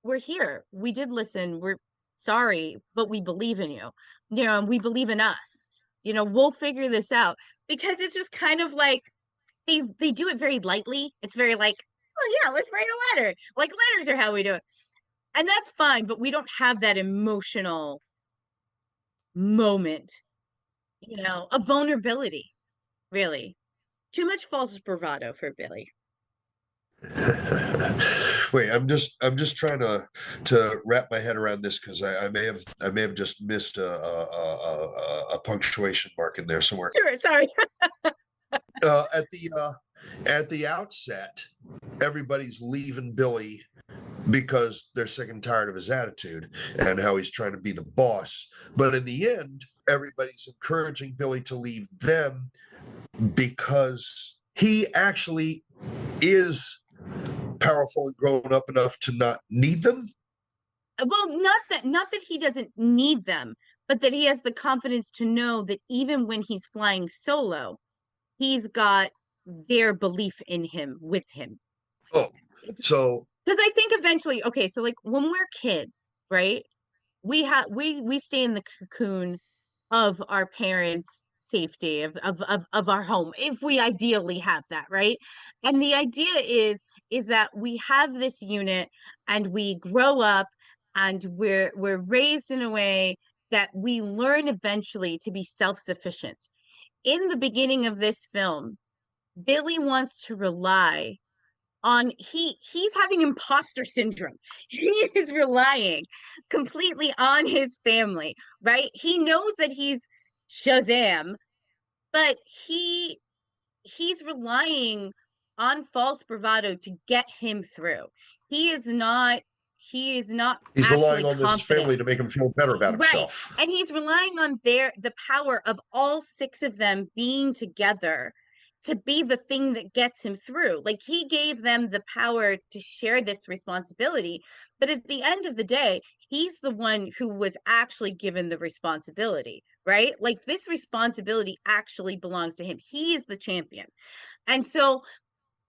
we're here. We did listen. We're sorry, but we believe in you. And we believe in us. We'll figure this out. Because it's just kind of like they do it very lightly. It's very like, oh yeah, let's write a letter. Like, letters are how we do it. And that's fine, but we don't have that emotional moment, of vulnerability, really. Too much false bravado for Billy. Wait, I'm just trying to wrap my head around this, because I may have just missed a punctuation mark in there somewhere. Sure, sorry. At the outset, everybody's leaving Billy because they're sick and tired of his attitude and how he's trying to be the boss. But in the end, everybody's encouraging Billy to leave them because he actually is powerful and grown up enough to not need them. Well, not that he doesn't need them, but that he has the confidence to know that even when he's flying solo, he's got their belief in him with him. Oh, so because I think eventually, okay, so like when we're kids, right? We stay in the cocoon of our parents' safety, of our home, if we ideally have that, right? And the idea is that we have this unit and we grow up and we're raised in a way that we learn eventually to be self-sufficient. In the beginning of this film, Billy wants to rely on he's having imposter syndrome. He is relying completely on his family, right? He knows that he's Shazam, but he's relying on false bravado to get him through. He is not he's actually relying on this confident. family to make him feel better about Right. himself. And he's relying on the power of all 6 of them being together to be the thing that gets him through. Like, he gave them the power to share this responsibility, but at the end of the day, he's the one who was actually given the responsibility, right? Like, this responsibility actually belongs to him. He is the champion. And so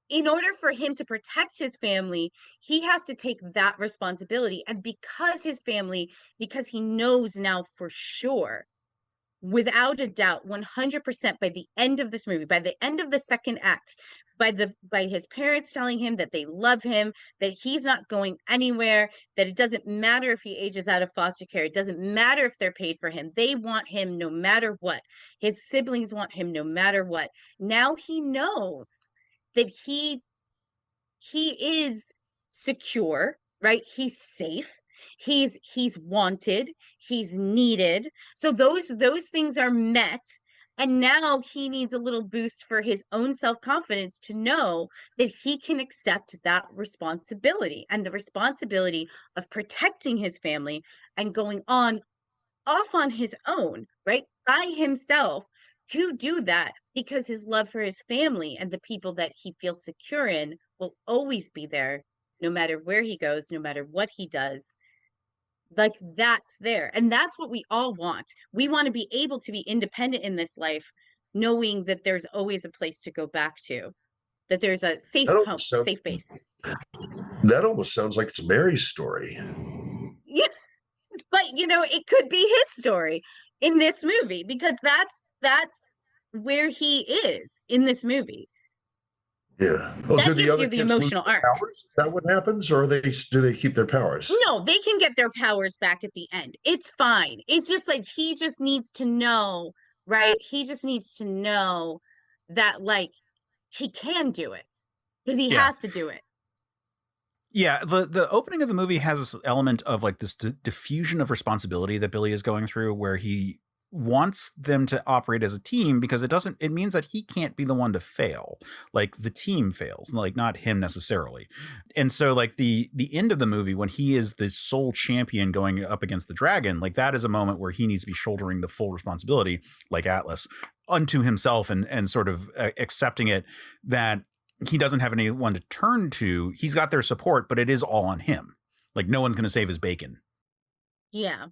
in order for him to protect his family, he has to take that responsibility. And because he knows now for sure, without a doubt, 100%, by the end of this movie, by the end of the second act, by his parents telling him that they love him, that he's not going anywhere, that it doesn't matter if he ages out of foster care, it doesn't matter if they're paid for him, they want him no matter what. His siblings want him no matter what. Now he knows that he is secure, right? He's safe. He's wanted, he's needed. So those things are met. And now he needs a little boost for his own self-confidence to know that he can accept that responsibility and the responsibility of protecting his family and going on off on his own, right? By himself to do that because his love for his family and the people that he feels secure in will always be there, no matter where he goes, no matter what he does. Like that's there. And that's what we all want. We want to be able to be independent in this life, knowing that there's always a place to go back to, that there's a safe That home, almost sounds, safe base. that almost sounds like it's Mary's story. Yeah. But it could be his story in this movie because that's where he is in this movie. Yeah. Oh, do That the gives other you the kids lose emotional their arc. powers? Is that what happens, or do they keep their powers? No, they can get their powers back at the end. It's fine. It's just like he just needs to know, right? He just needs to know that like he can do it because he Yeah. has to do it. Yeah, the opening of the movie has this element of like this diffusion of responsibility that Billy is going through, where he wants them to operate as a team because it means that he can't be the one to fail. Like the team fails, like not him necessarily. And so like the end of the movie, when he is the sole champion going up against the dragon, like that is a moment where he needs to be shouldering the full responsibility, like Atlas, unto himself and sort of accepting it that he doesn't have anyone to turn to. He's got their support, but it is all on him. Like no one's going to save his bacon. Yeah.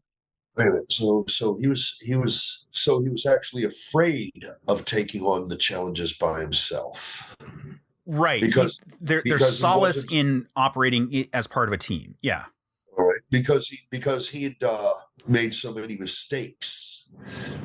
Wait a minute. So he was actually afraid of taking on the challenges by himself. Right. Because there's solace in operating as part of a team. Yeah. All right. Because he'd made so many mistakes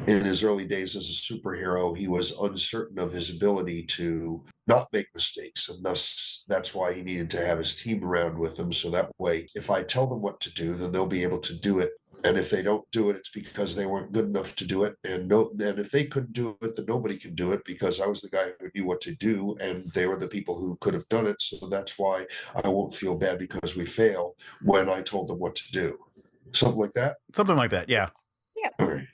in his early days as a superhero, he was uncertain of his ability to not make mistakes, and thus that's why he needed to have his team around with him. So that way, if I tell them what to do, then they'll be able to do it. And if they don't do it, it's because they weren't good enough to do it. And if they couldn't do it, then nobody can do it because I was the guy who knew what to do, and they were the people who could have done it. So that's why I won't feel bad because we fail when I told them what to do. Something like that? Something like that, yeah. Yeah. All right.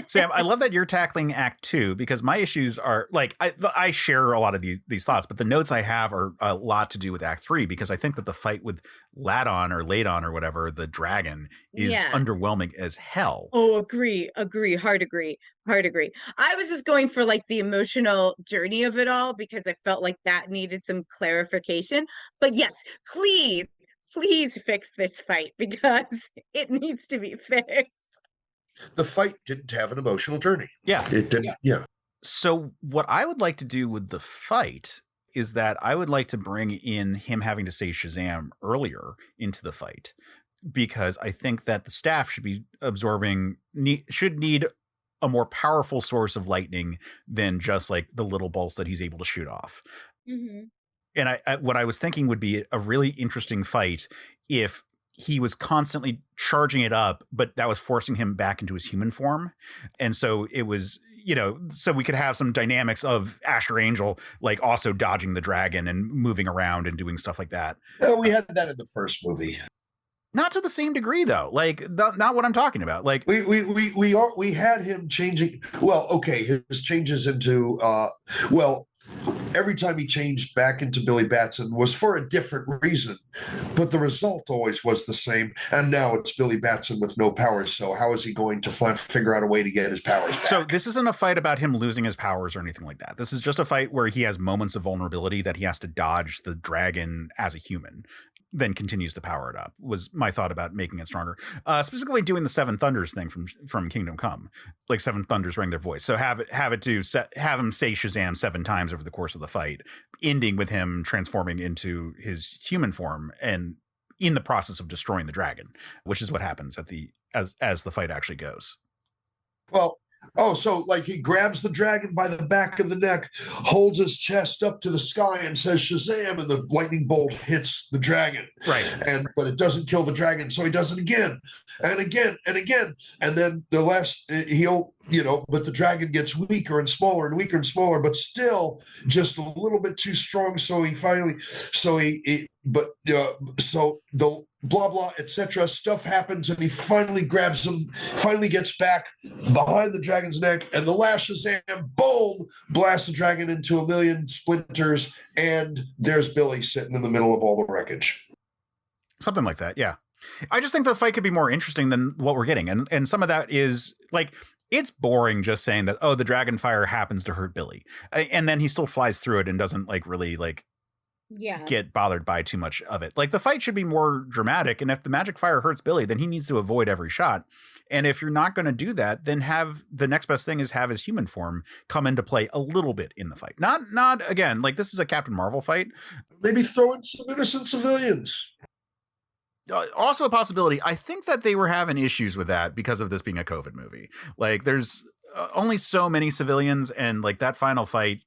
Sam, I love that you're tackling Act 2 because my issues are like I share a lot of these thoughts, but the notes I have are a lot to do with Act 3 because I think that the fight with Ladon or whatever, the dragon, is underwhelming as hell. Oh, agree. Hard agree. I was just going for like the emotional journey of it all because I felt like that needed some clarification. But yes, please fix this fight because it needs to be fixed. The fight didn't have an emotional journey. Yeah. It didn't. Yeah. So what I would like to do with the fight is that I would like to bring in him having to say Shazam earlier into the fight, because I think that the staff should be should need a more powerful source of lightning than just like the little bolts that he's able to shoot off. Mm-hmm. And what I was thinking would be a really interesting fight if he was constantly charging it up, but that was forcing him back into his human form. And so it was, so we could have some dynamics of Asher Angel, like also dodging the dragon and moving around and doing stuff like that. We had that in the first movie. Not to the same degree, though. Like, not what I'm talking about. Like, we had him changing. Well, okay, his changes into every time he changed back into Billy Batson was for a different reason, but the result always was the same. And now it's Billy Batson with no powers. So how is he going to figure out a way to get his powers back? So this isn't a fight about him losing his powers or anything like that. This is just a fight where he has moments of vulnerability that he has to dodge the dragon as a human, then continues to power it up, was my thought about making it stronger. Specifically doing the Seven Thunders thing from Kingdom Come, like Seven Thunders rang their voice. So have him say Shazam 7 times over the course of the fight, ending with him transforming into his human form and in the process of destroying the dragon, which is what happens as the fight actually goes. Well, Oh, so like he grabs the dragon by the back of the neck, holds his chest up to the sky and says Shazam, and the lightning bolt hits the dragon. Right. But it doesn't kill the dragon, so he does it again and again and again. And then the last but the dragon gets weaker and smaller and weaker and smaller, but still just a little bit too strong. So the blah blah etc. stuff happens, and he finally grabs him, finally gets back behind the dragon's neck, and the last Shazam, boom, blasts the dragon into a million splinters, and there's Billy sitting in the middle of all the wreckage. Something like that, yeah. I just think the fight could be more interesting than what we're getting, and some of that is like, it's boring just saying that, oh, the dragon fire happens to hurt Billy, and then he still flies through it and doesn't like really like get bothered by too much of it. Like, the fight should be more dramatic, and if the magic fire hurts Billy, then he needs to avoid every shot. And if you're not going to do that, then have the next best thing is have his human form come into play a little bit in the fight. Not again, like, this is a Captain Marvel fight. Maybe throw in some innocent civilians. Also a possibility. I think that they were having issues with that because of this being a COVID movie. Like, there's only so many civilians, and like that final fight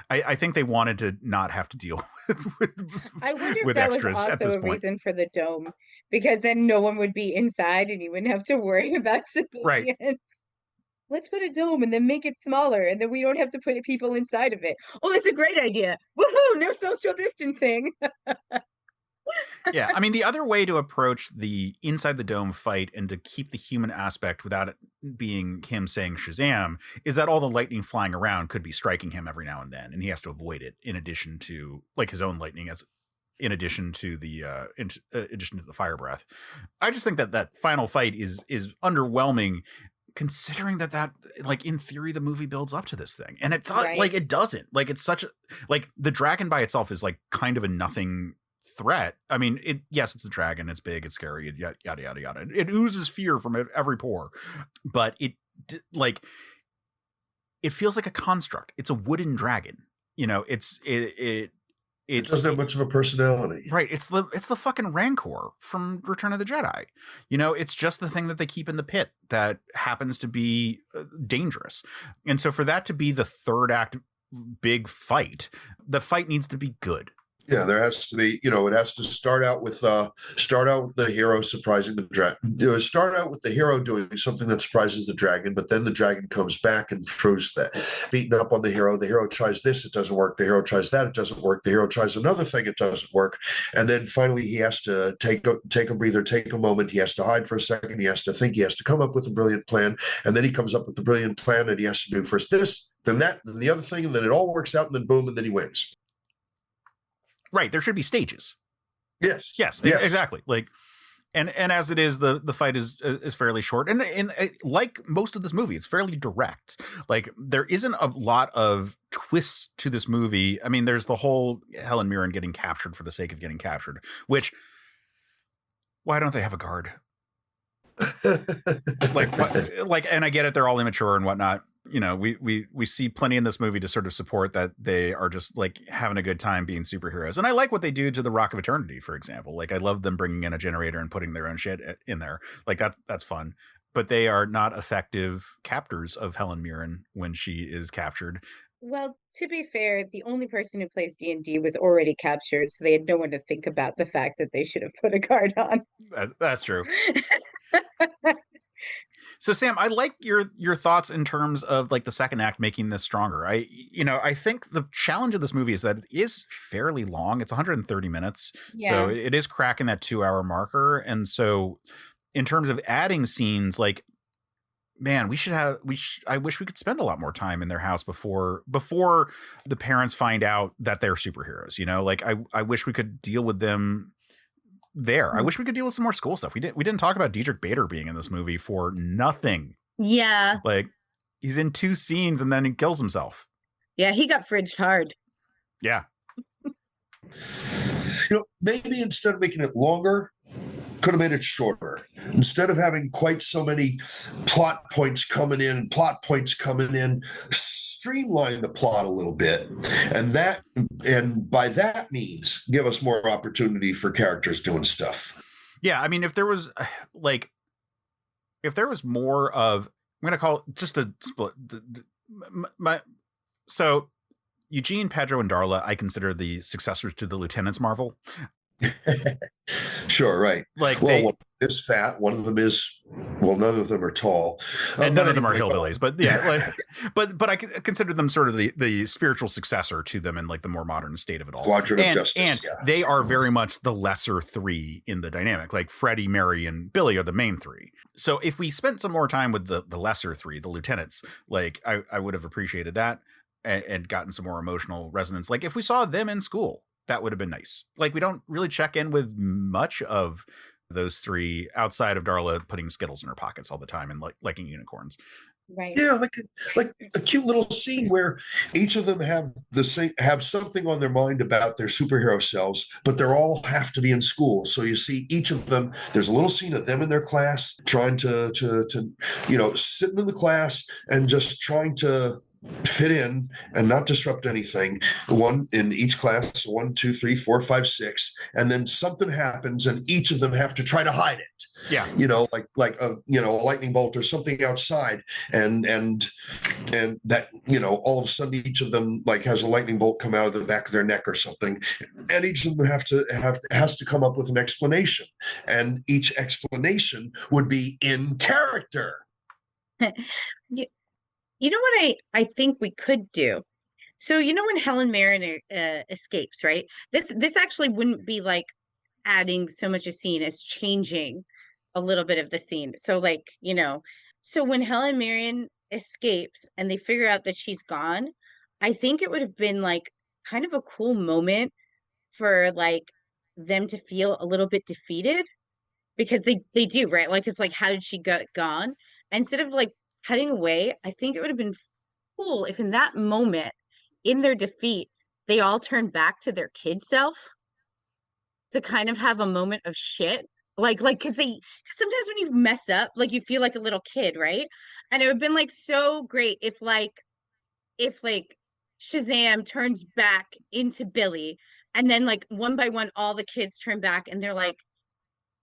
I think they wanted to not have to deal with I wonder if with that extras was at also this a point. reason for the dome, because then no one would be inside and you wouldn't have to worry about civilians. Right. Let's put a dome and then make it smaller, and then we don't have to put people inside of it. Oh, that's a great idea. Woohoo! No social distancing. Yeah, I mean, the other way to approach the inside the dome fight and to keep the human aspect without it being him saying Shazam is that all the lightning flying around could be striking him every now and then, and he has to avoid it in addition to like his own lightning, as in addition to the fire breath. I just think that final fight is underwhelming, considering that like, in theory, the movie builds up to this thing, and it's not, like, it doesn't. Like, it's such a, like, the dragon by itself is like kind of a nothing threat. I mean, it's a dragon, it's big, it's scary, yada yada yada. It oozes fear from every pore, but it feels like a construct. It's a wooden dragon, it doesn't have much of a personality, right? It's the fucking Rancor from Return of the Jedi. It's just the thing that they keep in the pit that happens to be dangerous. And so for that to be the third act big fight, the fight needs to be good. Yeah, there has to be, it has to start out with the hero surprising the dragon. Start out with the hero doing something that surprises the dragon, but then the dragon comes back and proves that, beating up on the hero. The hero tries this, it doesn't work. The hero tries that, it doesn't work. The hero tries another thing, it doesn't work. And then finally he has to take a breather, take a moment. He has to hide for a second. He has to think. He has to come up with a brilliant plan. And then he comes up with the brilliant plan, and he has to do first this, then that, then the other thing, and then it all works out, and then boom, and then he wins. Right, there should be stages. Yes, exactly. Like, and as it is, the fight is fairly short, and like most of this movie, it's fairly direct. Like, there isn't a lot of twists to this movie. I mean, there's the whole Helen Mirren getting captured for the sake of getting captured. Which, why don't they have a guard? And I get it, they're all immature and whatnot. We see plenty in this movie to sort of support that they are just like having a good time being superheroes. And I like what they do to the Rock of Eternity, for example. Like, I love them bringing in a generator and putting their own shit in there. Like, that's fun. But they are not effective captors of Helen Mirren when she is captured. Well, to be fair, the only person who plays D&D was already captured, so they had no one to think about the fact that they should have put a guard on. That's true. So, Sam, I like your thoughts in terms of like the second act making this stronger. I think the challenge of this movie is that it is fairly long. It's 130 minutes. Yeah. So it is cracking that 2-hour marker. And so in terms of adding scenes, like, man, I wish we could spend a lot more time in their house before the parents find out that they're superheroes. Like, I wish we could deal with them there. I wish we could deal with some more school stuff. We didn't talk about Diedrich Bader being in this movie for nothing. Yeah. Like, he's in 2 scenes and then he kills himself. Yeah, he got fridged hard. Yeah. Maybe instead of making it longer, could have made it shorter. Instead of having quite so many plot points coming in, streamline the plot a little bit. And by that means, give us more opportunity for characters doing stuff. Yeah, I mean, if there was more of, gonna call just a split. So Eugene, Pedro, and Darla, I consider the successors to the Lieutenants Marvel. Sure, right. Like well, one is fat, one of them is, well, none of them are tall, and none of them are hillbillies. But yeah, like, but I consider them sort of the spiritual successor to them in like the more modern state of it all. Squadron of Justice, and they are very much the lesser three in the dynamic. Like Freddie, Mary, and Billy are the main three. So if we spent some more time with the lesser three, the lieutenants, like I would have appreciated that and gotten some more emotional resonance. Like if we saw them in school, that would have been nice. Like we don't really check in with much of those three outside of Darla putting Skittles in her pockets all the time and like liking unicorns. Right. Yeah, like a cute little scene where each of them have something on their mind about their superhero selves, but they're all have to be in school. So you see each of them. There's a little scene of them in their class trying to sitting in the class and just trying to fit in and not disrupt anything. One in each class, 1, 2, 3, 4, 5, 6, and then something happens, and each of them have to try to hide it. Yeah, like a lightning bolt or something outside, and that all of a sudden each of them like has a lightning bolt come out of the back of their neck or something, and each of them has to come up with an explanation, and each explanation would be in character. You know what I think we could do? So when Helen Mirren escapes, right? This actually wouldn't be like adding so much a scene as changing a little bit of the scene. So like, so when Helen Mirren escapes and they figure out that she's gone, I think it would have been like kind of a cool moment for like them to feel a little bit defeated, because they do, right? Like it's like, how did she get gone? Instead of like cutting away, I think it would have been cool if in that moment, in their defeat, they all turned back to their kid self to kind of have a moment of shit. Like because sometimes when you mess up, like you feel like a little kid, right? And it would have been like so great if Shazam turns back into Billy, and then like one by one all the kids turn back and they're like,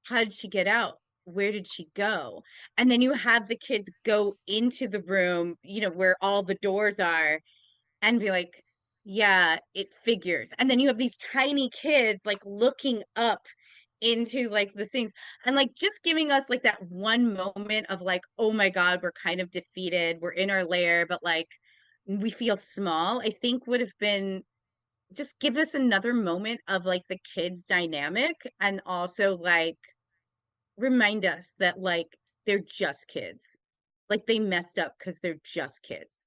how did she get out? Where did she go? And then you have the kids go into the room, where all the doors are, and be like, yeah, it figures. And then you have these tiny kids like looking up into like the things, and like just giving us like that one moment of like, oh my God, we're kind of defeated. We're in our lair, but like we feel small. I think would have been, just give us another moment of like the kids dynamic, and also like remind us that like they're just kids. Like they messed up because they're just kids.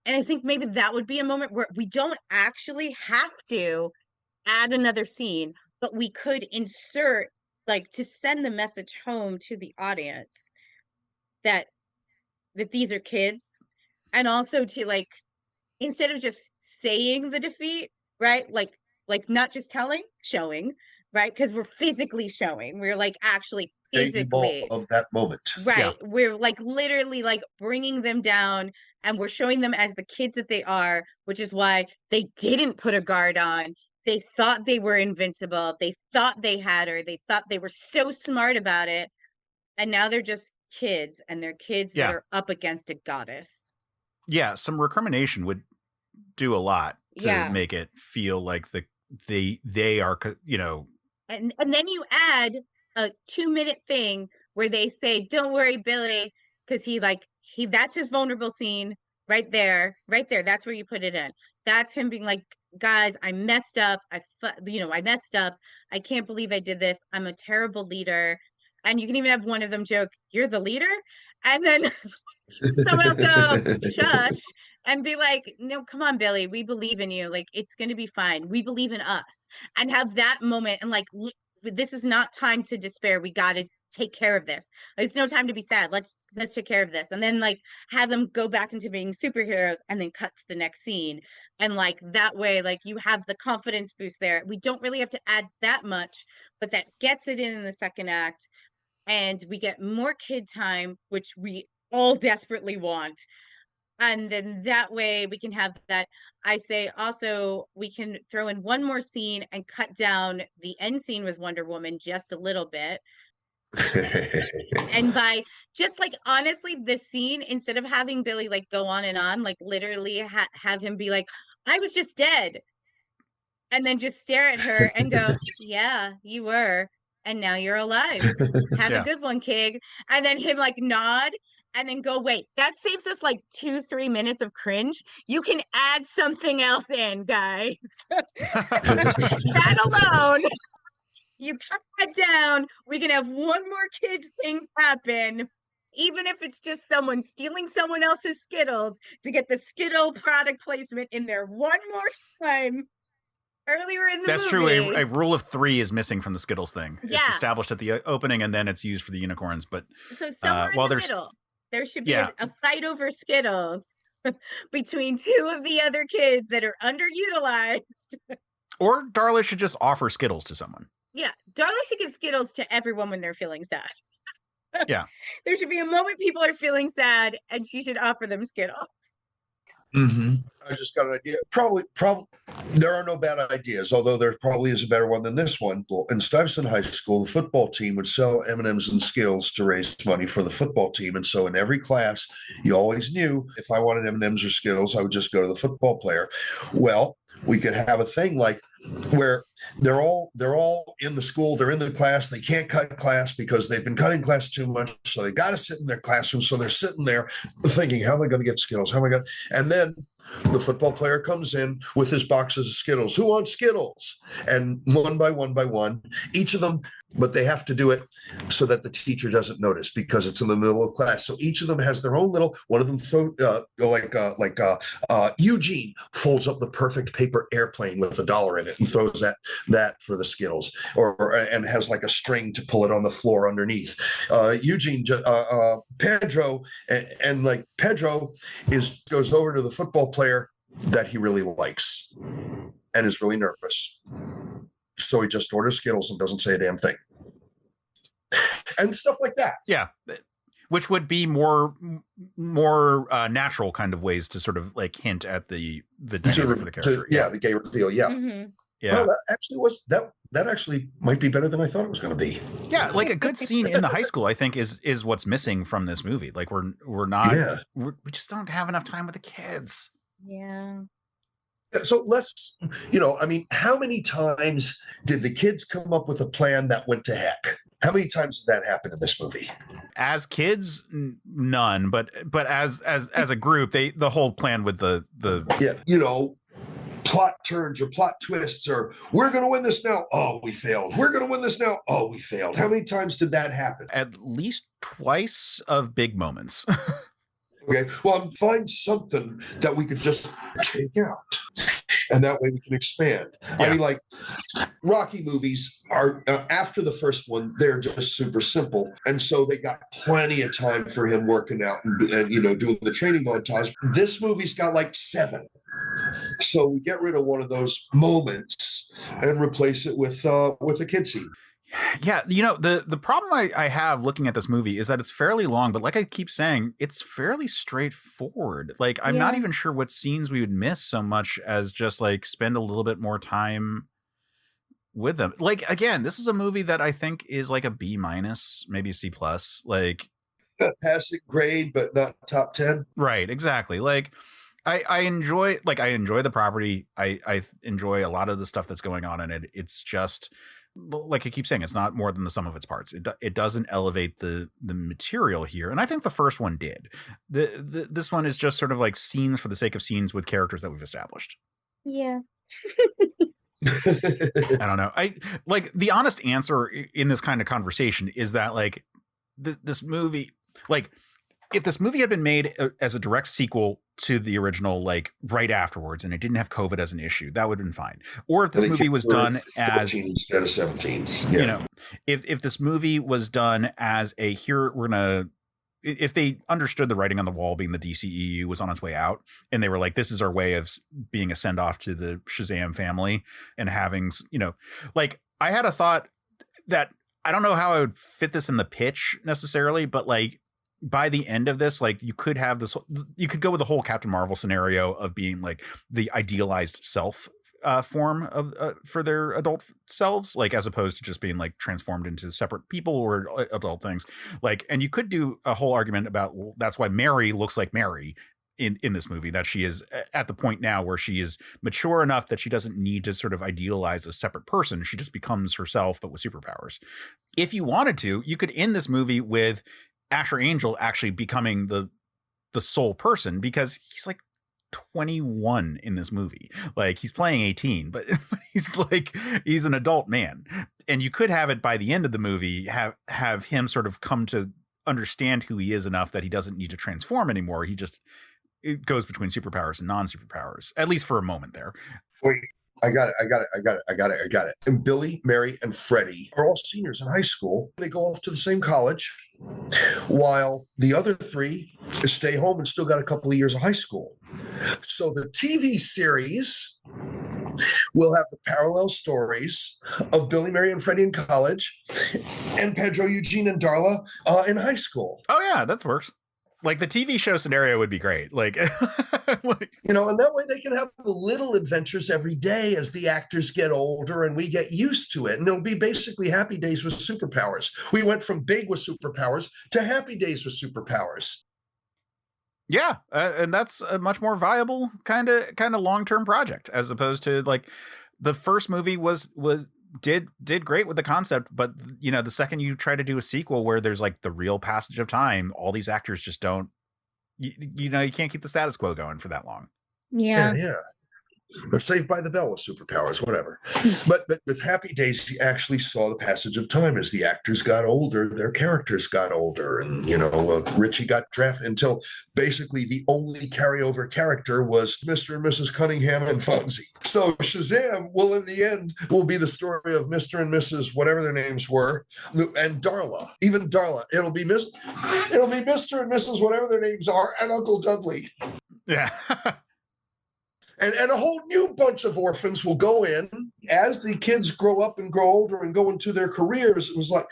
And I think maybe that would be a moment where we don't actually have to add another scene, but we could insert, like, to send the message home to the audience that these are kids, and also to like, instead of just saying the defeat, right? Like not just telling, showing, right? Because we're physically showing. We're like actually physically of that moment. right. Yeah. We're like literally like bringing them down, and we're showing them as the kids that they are, which is why they didn't put a guard on. They thought they were invincible. They thought they had her. They thought they were so smart about it. And now they're just kids, and they're kids that are up against a goddess. Yeah, some recrimination would do a lot to make it feel like they are, And then you add a 2-minute thing where they say, "Don't worry, Billy," because that's his vulnerable scene right there. That's where you put it in. That's him being like, "Guys, I messed up. I messed up. I can't believe I did this. I'm a terrible leader." And you can even have one of them joke, "You're the leader," and then someone else go, "Shush." And be like, "No, come on, Billy, we believe in you. Like, it's going to be fine. We believe in us." And have that moment, and like, this is not time to despair. We got to take care of this. It's no time to be sad. Let's take care of this. And then like have them go back into being superheroes, and then cut to the next scene. And like that way, like you have the confidence boost there. We don't really have to add that much, but that gets it in the second act. And we get more kid time, which we all desperately want. And then that way we can have that. I say also we can throw in one more scene and cut down the end scene with Wonder Woman just a little bit. And by just like honestly, the scene, instead of having Billy like go on and on, like literally have him be like, I was just dead. And then just stare at her and go, yeah, you were. And now you're alive. Have a Yeah. good one, kid. And then him like nod and then go, wait, that saves us like 2-3 minutes of cringe. You can add something else in, guys. That alone, you cut that down. We can have one more kid thing happen. Even if it's just someone stealing someone else's Skittles to get the Skittle product placement in there one more time. Earlier in the That's movie. true. A rule of 3 is missing from the Skittles thing. Yeah. It's established at the opening, and then it's used for the unicorns. But so somewhere in the middle, there should be a fight over Skittles between two of the other kids that are underutilized. Or Darla should just offer Skittles to someone. Yeah, Darla should give Skittles to everyone when they're feeling sad. Yeah. There should be a moment people are feeling sad, and she should offer them Skittles. Mm-hmm. I just got an idea. Probably, there are no bad ideas, although there probably is a better one than this one. In Stuyvesant High School, the football team would sell M&Ms and Skittles to raise money for the football team. And so in every class, you always knew if I wanted M&Ms or Skittles, I would just go to the football player. Well, we could have a thing like where they're all in the school, they're in the class, they can't cut class because they've been cutting class too much, so they got to sit in their classroom. So they're sitting there thinking, how am I going to get Skittles? How am I going? And then the football player comes in with his boxes of Skittles. Who wants Skittles? And one by one, each of them, but they have to do it so that the teacher doesn't notice because it's in the middle of class. So each of them has their own little, one of them Eugene folds up the perfect paper airplane with $1 in it and throws that for the Skittles, and has like a string to pull it on the floor underneath. Pedro and like Pedro goes over to the football player that he really likes and is really nervous. So he just orders Skittles and doesn't say a damn thing. And stuff like that. Yeah. Which would be more natural kind of ways to sort of like hint at the dynamic for the character. The gay reveal. Yeah. Mm-hmm. Yeah. Well, that actually might be better than I thought it was going to be. Yeah, like a good scene in the high school, I think, is what's missing from this movie. Like we're not, we just don't have enough time with the kids. Yeah. So let's, how many times did the kids come up with a plan that went to heck? How many times did that happen in this movie? As kids, none. But as a group, the whole plan with the plot turns or plot twists or we're going to win this now. Oh, we failed. We're going to win this now. Oh, we failed. How many times did that happen? At least twice of big moments. Okay. Well, find something that we could just take out. And that way we can expand. Yeah. I mean, like Rocky movies are after the first one, they're just super simple. And so they got plenty of time for him working out and doing the training montage. This movie's got like 7. So we get rid of one of those moments and replace it with a kid scene. Yeah, the problem I have looking at this movie is that it's fairly long, but like I keep saying, it's fairly straightforward. Like I'm not even sure what scenes we would miss so much as just like spend a little bit more time with them. Like again, this is a movie that I think is like a B-, maybe a C+. Like passing grade, but not top 10. Right, exactly. Like I enjoy the property. I enjoy a lot of the stuff that's going on in it. It's just like I keep saying, it's not more than the sum of its parts. It doesn't elevate the material here, and I think the first one did. This one is just sort of like scenes for the sake of scenes with characters that we've established. Yeah. I don't know. I like the honest answer in this kind of conversation is that like this movie, like if this movie had been made as a direct sequel to the original, like right afterwards, and it didn't have COVID as an issue, that would have been fine. Or if this movie was done as instead of 17, if this movie was done as if they understood the writing on the wall being the DCEU was on its way out, and they were like, this is our way of being a send off to the Shazam family and having, like I had a thought that I don't know how I would fit this in the pitch necessarily, but like, by the end of this, like you could go with the whole Captain Marvel scenario of being like the idealized self form of for their adult selves, like as opposed to just being like transformed into separate people or adult things. Like, and you could do a whole argument about, well, that's why Mary looks like Mary in this movie, that she is at the point now where she is mature enough that she doesn't need to sort of idealize a separate person. She just becomes herself, but with superpowers. If you wanted to, you could end this movie with Asher Angel actually becoming the sole person, because he's like 21 in this movie. Like, he's playing 18, but he's an adult man. And you could have it by the end of the movie, have him sort of come to understand who he is enough that he doesn't need to transform anymore. It goes between superpowers and non-superpowers, at least for a moment there. Wait, I got it. And Billy, Mary, and Freddie are all seniors in high school. They go off to the same college, while the other three stay home and still got a couple of years of high school. So the TV series will have the parallel stories of Billy, Mary, and Freddie in college, and Pedro, Eugene, and Darla in high school. Oh yeah, that works. Like, the TV show scenario would be great. Like, and that way they can have little adventures every day as the actors get older and we get used to it. And it'll be basically Happy Days with superpowers. We went from big with superpowers to Happy Days with superpowers. Yeah, and that's a much more viable kind of long-term project, as opposed to, like, the first movie did great with the concept, but the second you try to do a sequel where there's like the real passage of time, all these actors just don't, you can't keep the status quo going for that long. Yeah. Or Saved by the Bell with superpowers, whatever. But with Happy Days, you actually saw the passage of time. As the actors got older, their characters got older. And, Richie got drafted until basically the only carryover character was Mr. and Mrs. Cunningham and Fonzie. So Shazam in the end will be the story of Mr. and Mrs. whatever their names were, and Darla. Even Darla. It'll be Mr. and Mrs. whatever their names are, and Uncle Dudley. Yeah. And a whole new bunch of orphans will go in as the kids grow up and grow older and go into their careers. It was like,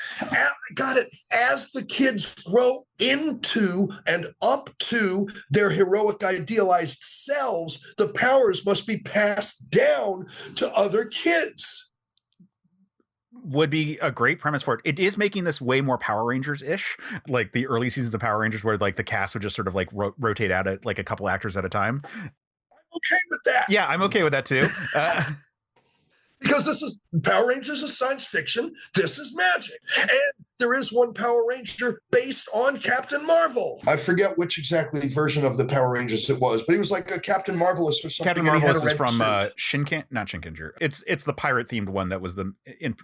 got it. As the kids grow into and up to their heroic, idealized selves, the powers must be passed down to other kids. Would be a great premise for it. It is making this way more Power Rangers-ish, like the early seasons of Power Rangers, where like the cast would just sort of like rotate out at like a couple actors at a time. Okay with that. Yeah, I'm okay with that too. Because this is Power Rangers is science fiction. This is magic. And there is one Power Ranger based on Captain Marvel. I forget which exactly version of the Power Rangers it was, but he was like a Captain Marvelous or something. Captain Marvelous is from not Shinkenger. It's the pirate themed one that was the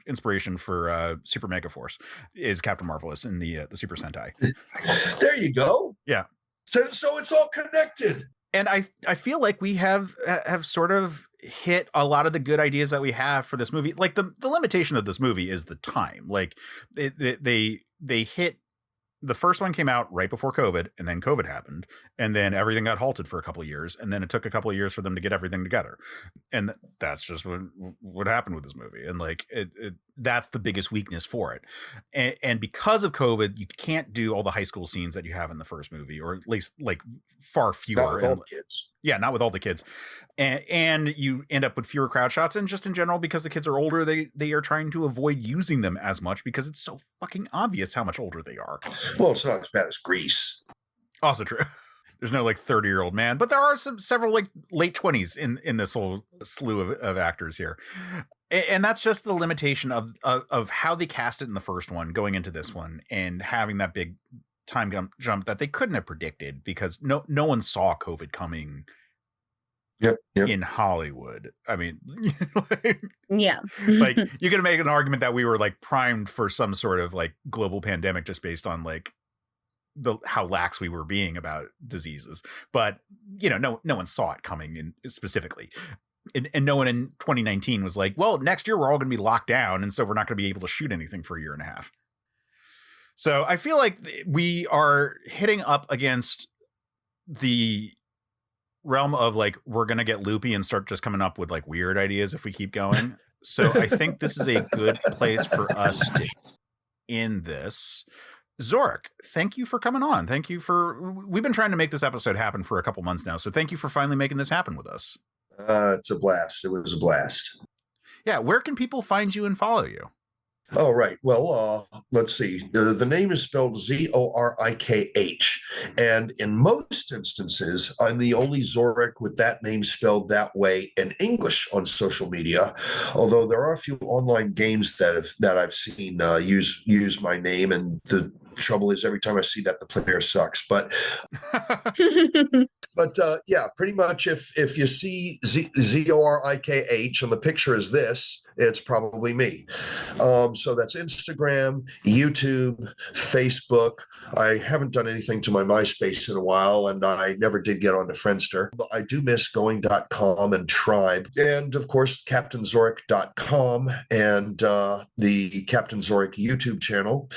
inspiration for Super Mega Force, is Captain Marvelous in the Super Sentai. There you go. Yeah. So it's all connected. And I feel like we have sort of hit a lot of the good ideas that we have for this movie. Like the limitation of this movie is the time. Like they hit, the first one came out right before COVID, and then COVID happened, and then everything got halted for a couple of years, and then it took a couple of years for them to get everything together. And that's just what happened with this movie. And like that's the biggest weakness for it. And because of COVID, you can't do all the high school scenes that you have in the first movie, or at least like far fewer. Not with all the kids. Yeah, not with all the kids. And you end up with fewer crowd shots, and just in general, because the kids are older, they are trying to avoid using them as much because it's so fucking obvious how much older they are. Well, it's not as bad as Grease. Also true. There's no like 30-year-old man, but there are several like late 20s in this whole slew of actors here. And that's just the limitation of how they cast it in the first one going into this one, and having that big time jump that they couldn't have predicted, because no one saw COVID coming. Yep. In Hollywood. I mean, yeah. Like you could make an argument that we were like primed for some sort of like global pandemic just based on like how lax we were being about diseases. But no one saw it coming in specifically. And no one in 2019 was like, well, next year we're all going to be locked down, and so we're not going to be able to shoot anything for a year and a half. So I feel like we are hitting up against the realm of like, we're going to get loopy and start just coming up with like weird ideas if we keep going. So I think this is a good place for us to end this. Zorikh, thank you for coming on. We've been trying to make this episode happen for a couple months now. So thank you for finally making this happen with us. It's a blast. It was a blast. Yeah, where can people find you and follow you? Oh, right. Well, let's see. The name is spelled Zorikh. And in most instances, I'm the only Zorikh with that name spelled that way in English on social media. Although there are a few online games that I've seen use my name, and the trouble is every time I see that, the player sucks. But yeah, pretty much if you see Zorikh and the picture is this, it's probably me. So that's Instagram, YouTube, Facebook. I haven't done anything to my MySpace in a while, and I never did get onto Friendster. But I do miss going.com and Tribe. And of course, CaptainZorikh.com and the Captain Zorikh YouTube channel.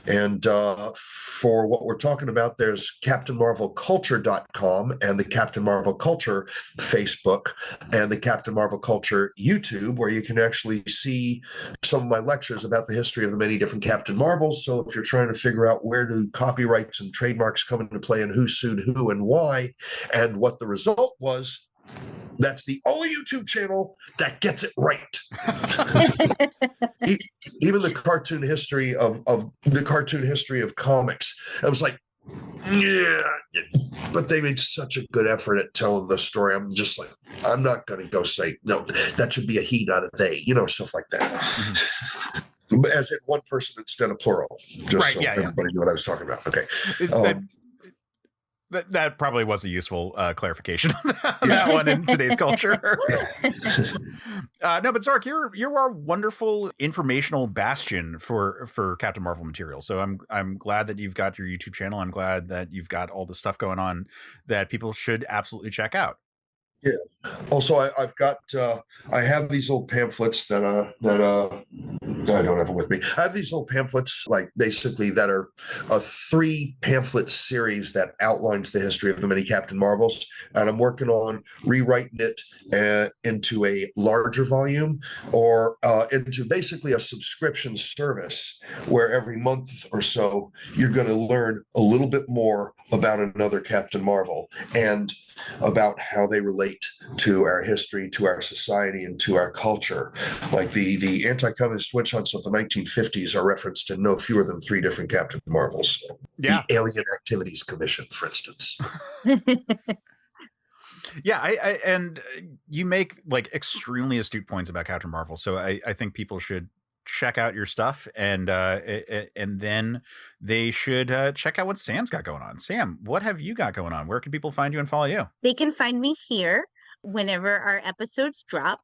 And for what we're talking about, there's CaptainMarvelCulture.com and the Captain Marvel Culture Facebook and the Captain Marvel Culture YouTube, where you can actually see some of my lectures about the history of the many different Captain Marvels. So if you're trying to figure out where do copyrights and trademarks come into play and who sued who and why and what the result was, that's the only YouTube channel that gets it right. Even the cartoon history of comics, I was like, yeah, but they made such a good effort at telling the story. I'm just like, I'm not going to go say, no, that should be a he, not a they, stuff like that. Mm-hmm. As in one person instead of plural, just right, so everybody knew what I was talking about. Okay. That probably was a useful clarification on that one in today's culture. No, but Zorikh, you're our wonderful informational bastion for Captain Marvel material. So I'm glad that you've got your YouTube channel. I'm glad that you've got all the stuff going on that people should absolutely check out. Yeah. Also, I've got I have these old pamphlets that I don't have them with me. I have these old pamphlets, like basically that are a 3 pamphlet series that outlines the history of the many Captain Marvels, and I'm working on rewriting it into a larger volume or into basically a subscription service where every month or so you're going to learn a little bit more about another Captain Marvel and about how they relate to our history, to our society, and to our culture. Like the anti-communist witch hunts of the 1950s are referenced in no fewer than 3 different Captain Marvels. Yeah. The Alien Activities Commission, for instance. Yeah, and you make like extremely astute points about Captain Marvel. So I think people should check out your stuff, and then they should check out what Sam's got going on. Sam, what have you got going on? Where can people find you and follow you? They can find me here whenever our episodes drop.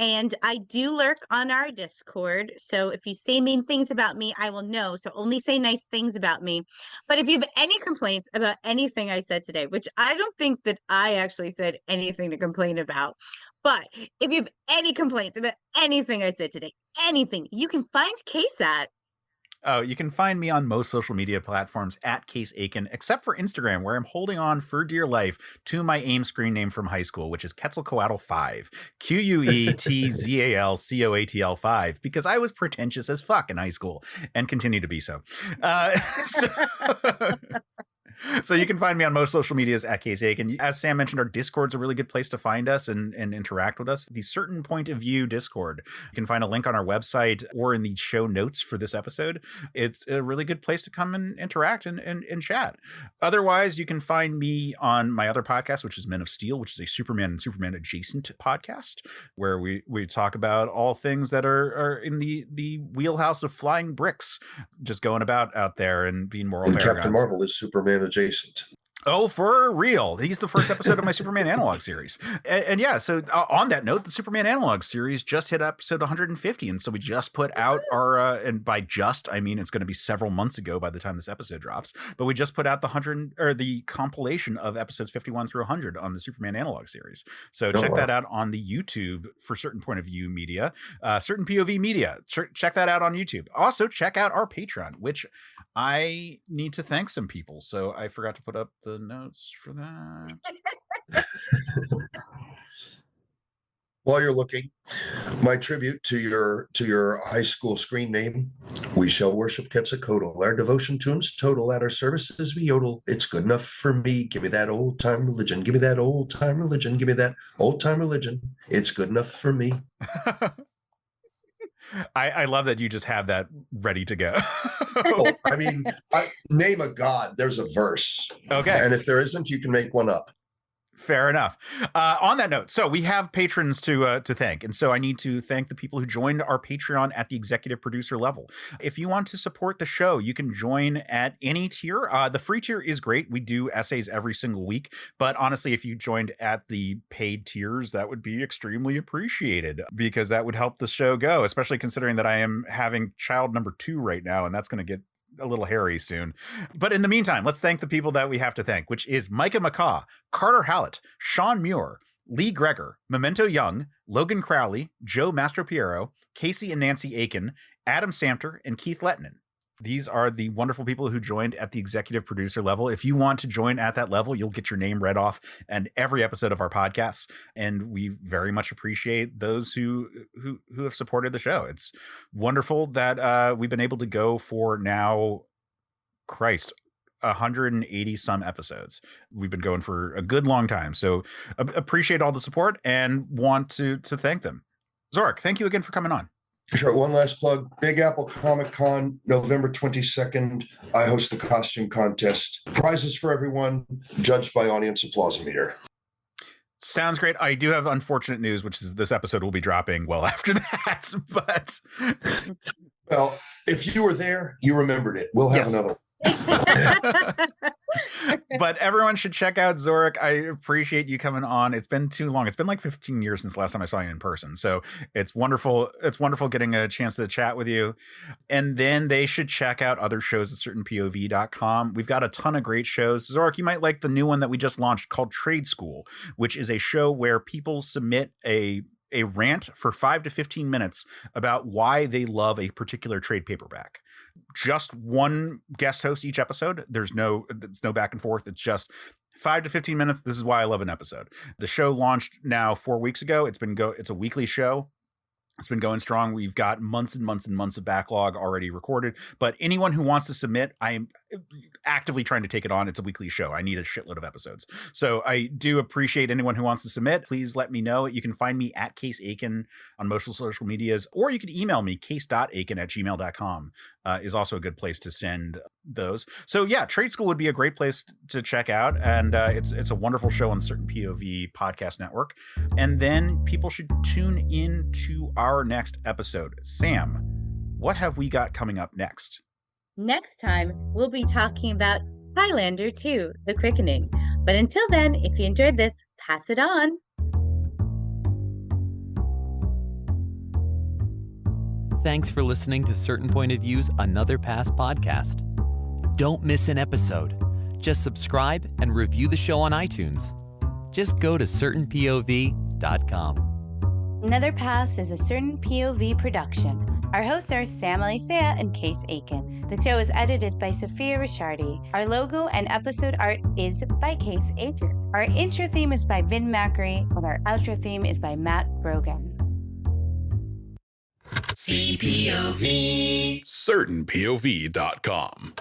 And I do lurk on our Discord. So if you say mean things about me, I will know. So only say nice things about me. But if you have any complaints about anything I said today, which I don't think that I actually said anything to complain about, but if you have any complaints about anything I said today, anything, you can find Case at. Oh, you can find me on most social media platforms at Case Aiken, except for Instagram, where I'm holding on for dear life to my AIM screen name from high school, which is Quetzalcoatl 5, Quetzalcoatl 5, because I was pretentious as fuck in high school and continue to be so. So you can find me on most social medias at Case Aiken. As Sam mentioned, our Discord's a really good place to find us and interact with us. The Certain Point of View Discord. You can find a link on our website or in the show notes for this episode. It's a really good place to come and interact and chat. Otherwise, you can find me on my other podcast, which is Men of Steel, which is a Superman and Superman adjacent podcast, where we talk about all things that are in the wheelhouse of flying bricks, just going about out there and being moral paragons. Captain Marvel is Superman adjacent. Oh, for real. He's the first episode of my Superman Analog series. And yeah, so on that note, the Superman Analog series just hit episode 150. And so we just put out our, and by just, I mean, it's going to be several months ago by the time this episode drops, but we just put out the compilation of episodes 51 through 100 on the Superman Analog series. So check that out on the YouTube for Certain Point of View Media, Certain POV Media. Check that out on YouTube. Also, check out our Patreon, which I need to thank some people. So I forgot to put up the notes for that. While you're looking, my tribute to your high school screen name: we shall worship Quetzalcoatl. Our devotion tunes total, at our services we yodel. It's good enough for me. Give me that old time religion. Give me that old time religion. Give me that old time religion. It's good enough for me. I love that you just have that ready to go. Oh, I mean, name a god, there's a verse. Okay. And if there isn't, you can make one up. Fair enough. On that note, so we have patrons to thank. And so I need to thank the people who joined our Patreon at the executive producer level. If you want to support the show, you can join at any tier. The free tier is great. We do essays every single week. But honestly, if you joined at the paid tiers, that would be extremely appreciated, because that would help the show go, especially considering that I am having child number 2 right now, and that's going to get a little hairy soon. But in the meantime, let's thank the people that we have to thank, which is Micah McCaw, Carter Hallett, Sean Muir, Lee Gregor, Memento Young, Logan Crowley, Joe Mastropiero, Casey and Nancy Aiken, Adam Samter, and Keith Lettinen. These are the wonderful people who joined at the executive producer level. If you want to join at that level, you'll get your name read off in every episode of our podcast. And we very much appreciate those who have supported the show. It's wonderful that we've been able to go for now, 180 some episodes. We've been going for a good long time. So appreciate all the support and want to thank them. Zorikh, thank you again for coming on. Sure. One last plug. Big Apple Comic Con, November 22nd. I host the costume contest. Prizes for everyone, judged by audience applause meter. Sounds great. I do have unfortunate news, which is this episode will be dropping well after that. But well, if you were there, you remembered it. We'll have another one. But everyone should check out Zorikh. I appreciate you coming on. It's been too long. It's been like 15 years since last time I saw you in person. So it's wonderful. It's wonderful getting a chance to chat with you. And then they should check out other shows at certainpov.com. We've got a ton of great shows. Zorikh, you might like the new one that we just launched called Trade School, which is a show where people submit a rant for 5 to 15 minutes about why they love a particular trade paperback. Just one guest host each episode. It's no back and forth. It's just 5 to 15 minutes. This is why I love an episode. The show launched now 4 weeks ago. It's a weekly show. It's been going strong. We've got months and months and months of backlog already recorded. But anyone who wants to submit, I am actively trying to take it on. It's a weekly show. I need a shitload of episodes. So I do appreciate anyone who wants to submit. Please let me know. You can find me at Case Aiken on most social medias, or you can email me, case.aiken@gmail.com is also a good place to send those. So yeah, Trade School would be a great place to check out. And it's a wonderful show on the Certain POV podcast network. And then people should tune in to our next episode. Sam, what have we got coming up next? Next time, we'll be talking about Highlander 2, The Quickening. But until then, if you enjoyed this, pass it on. Thanks for listening to Certain Point of View's Another Pass podcast. Don't miss an episode. Just subscribe and review the show on iTunes. Just go to certainpov.com. Another Pass is a Certain POV production. Our hosts are Sam Alicea and Case Aiken. The show is edited by Sophia Ricciardi. Our logo and episode art is by Case Aiken. Our intro theme is by Vin Macri, and our outro theme is by Matt Brogan. CPOV. CertainPOV.com.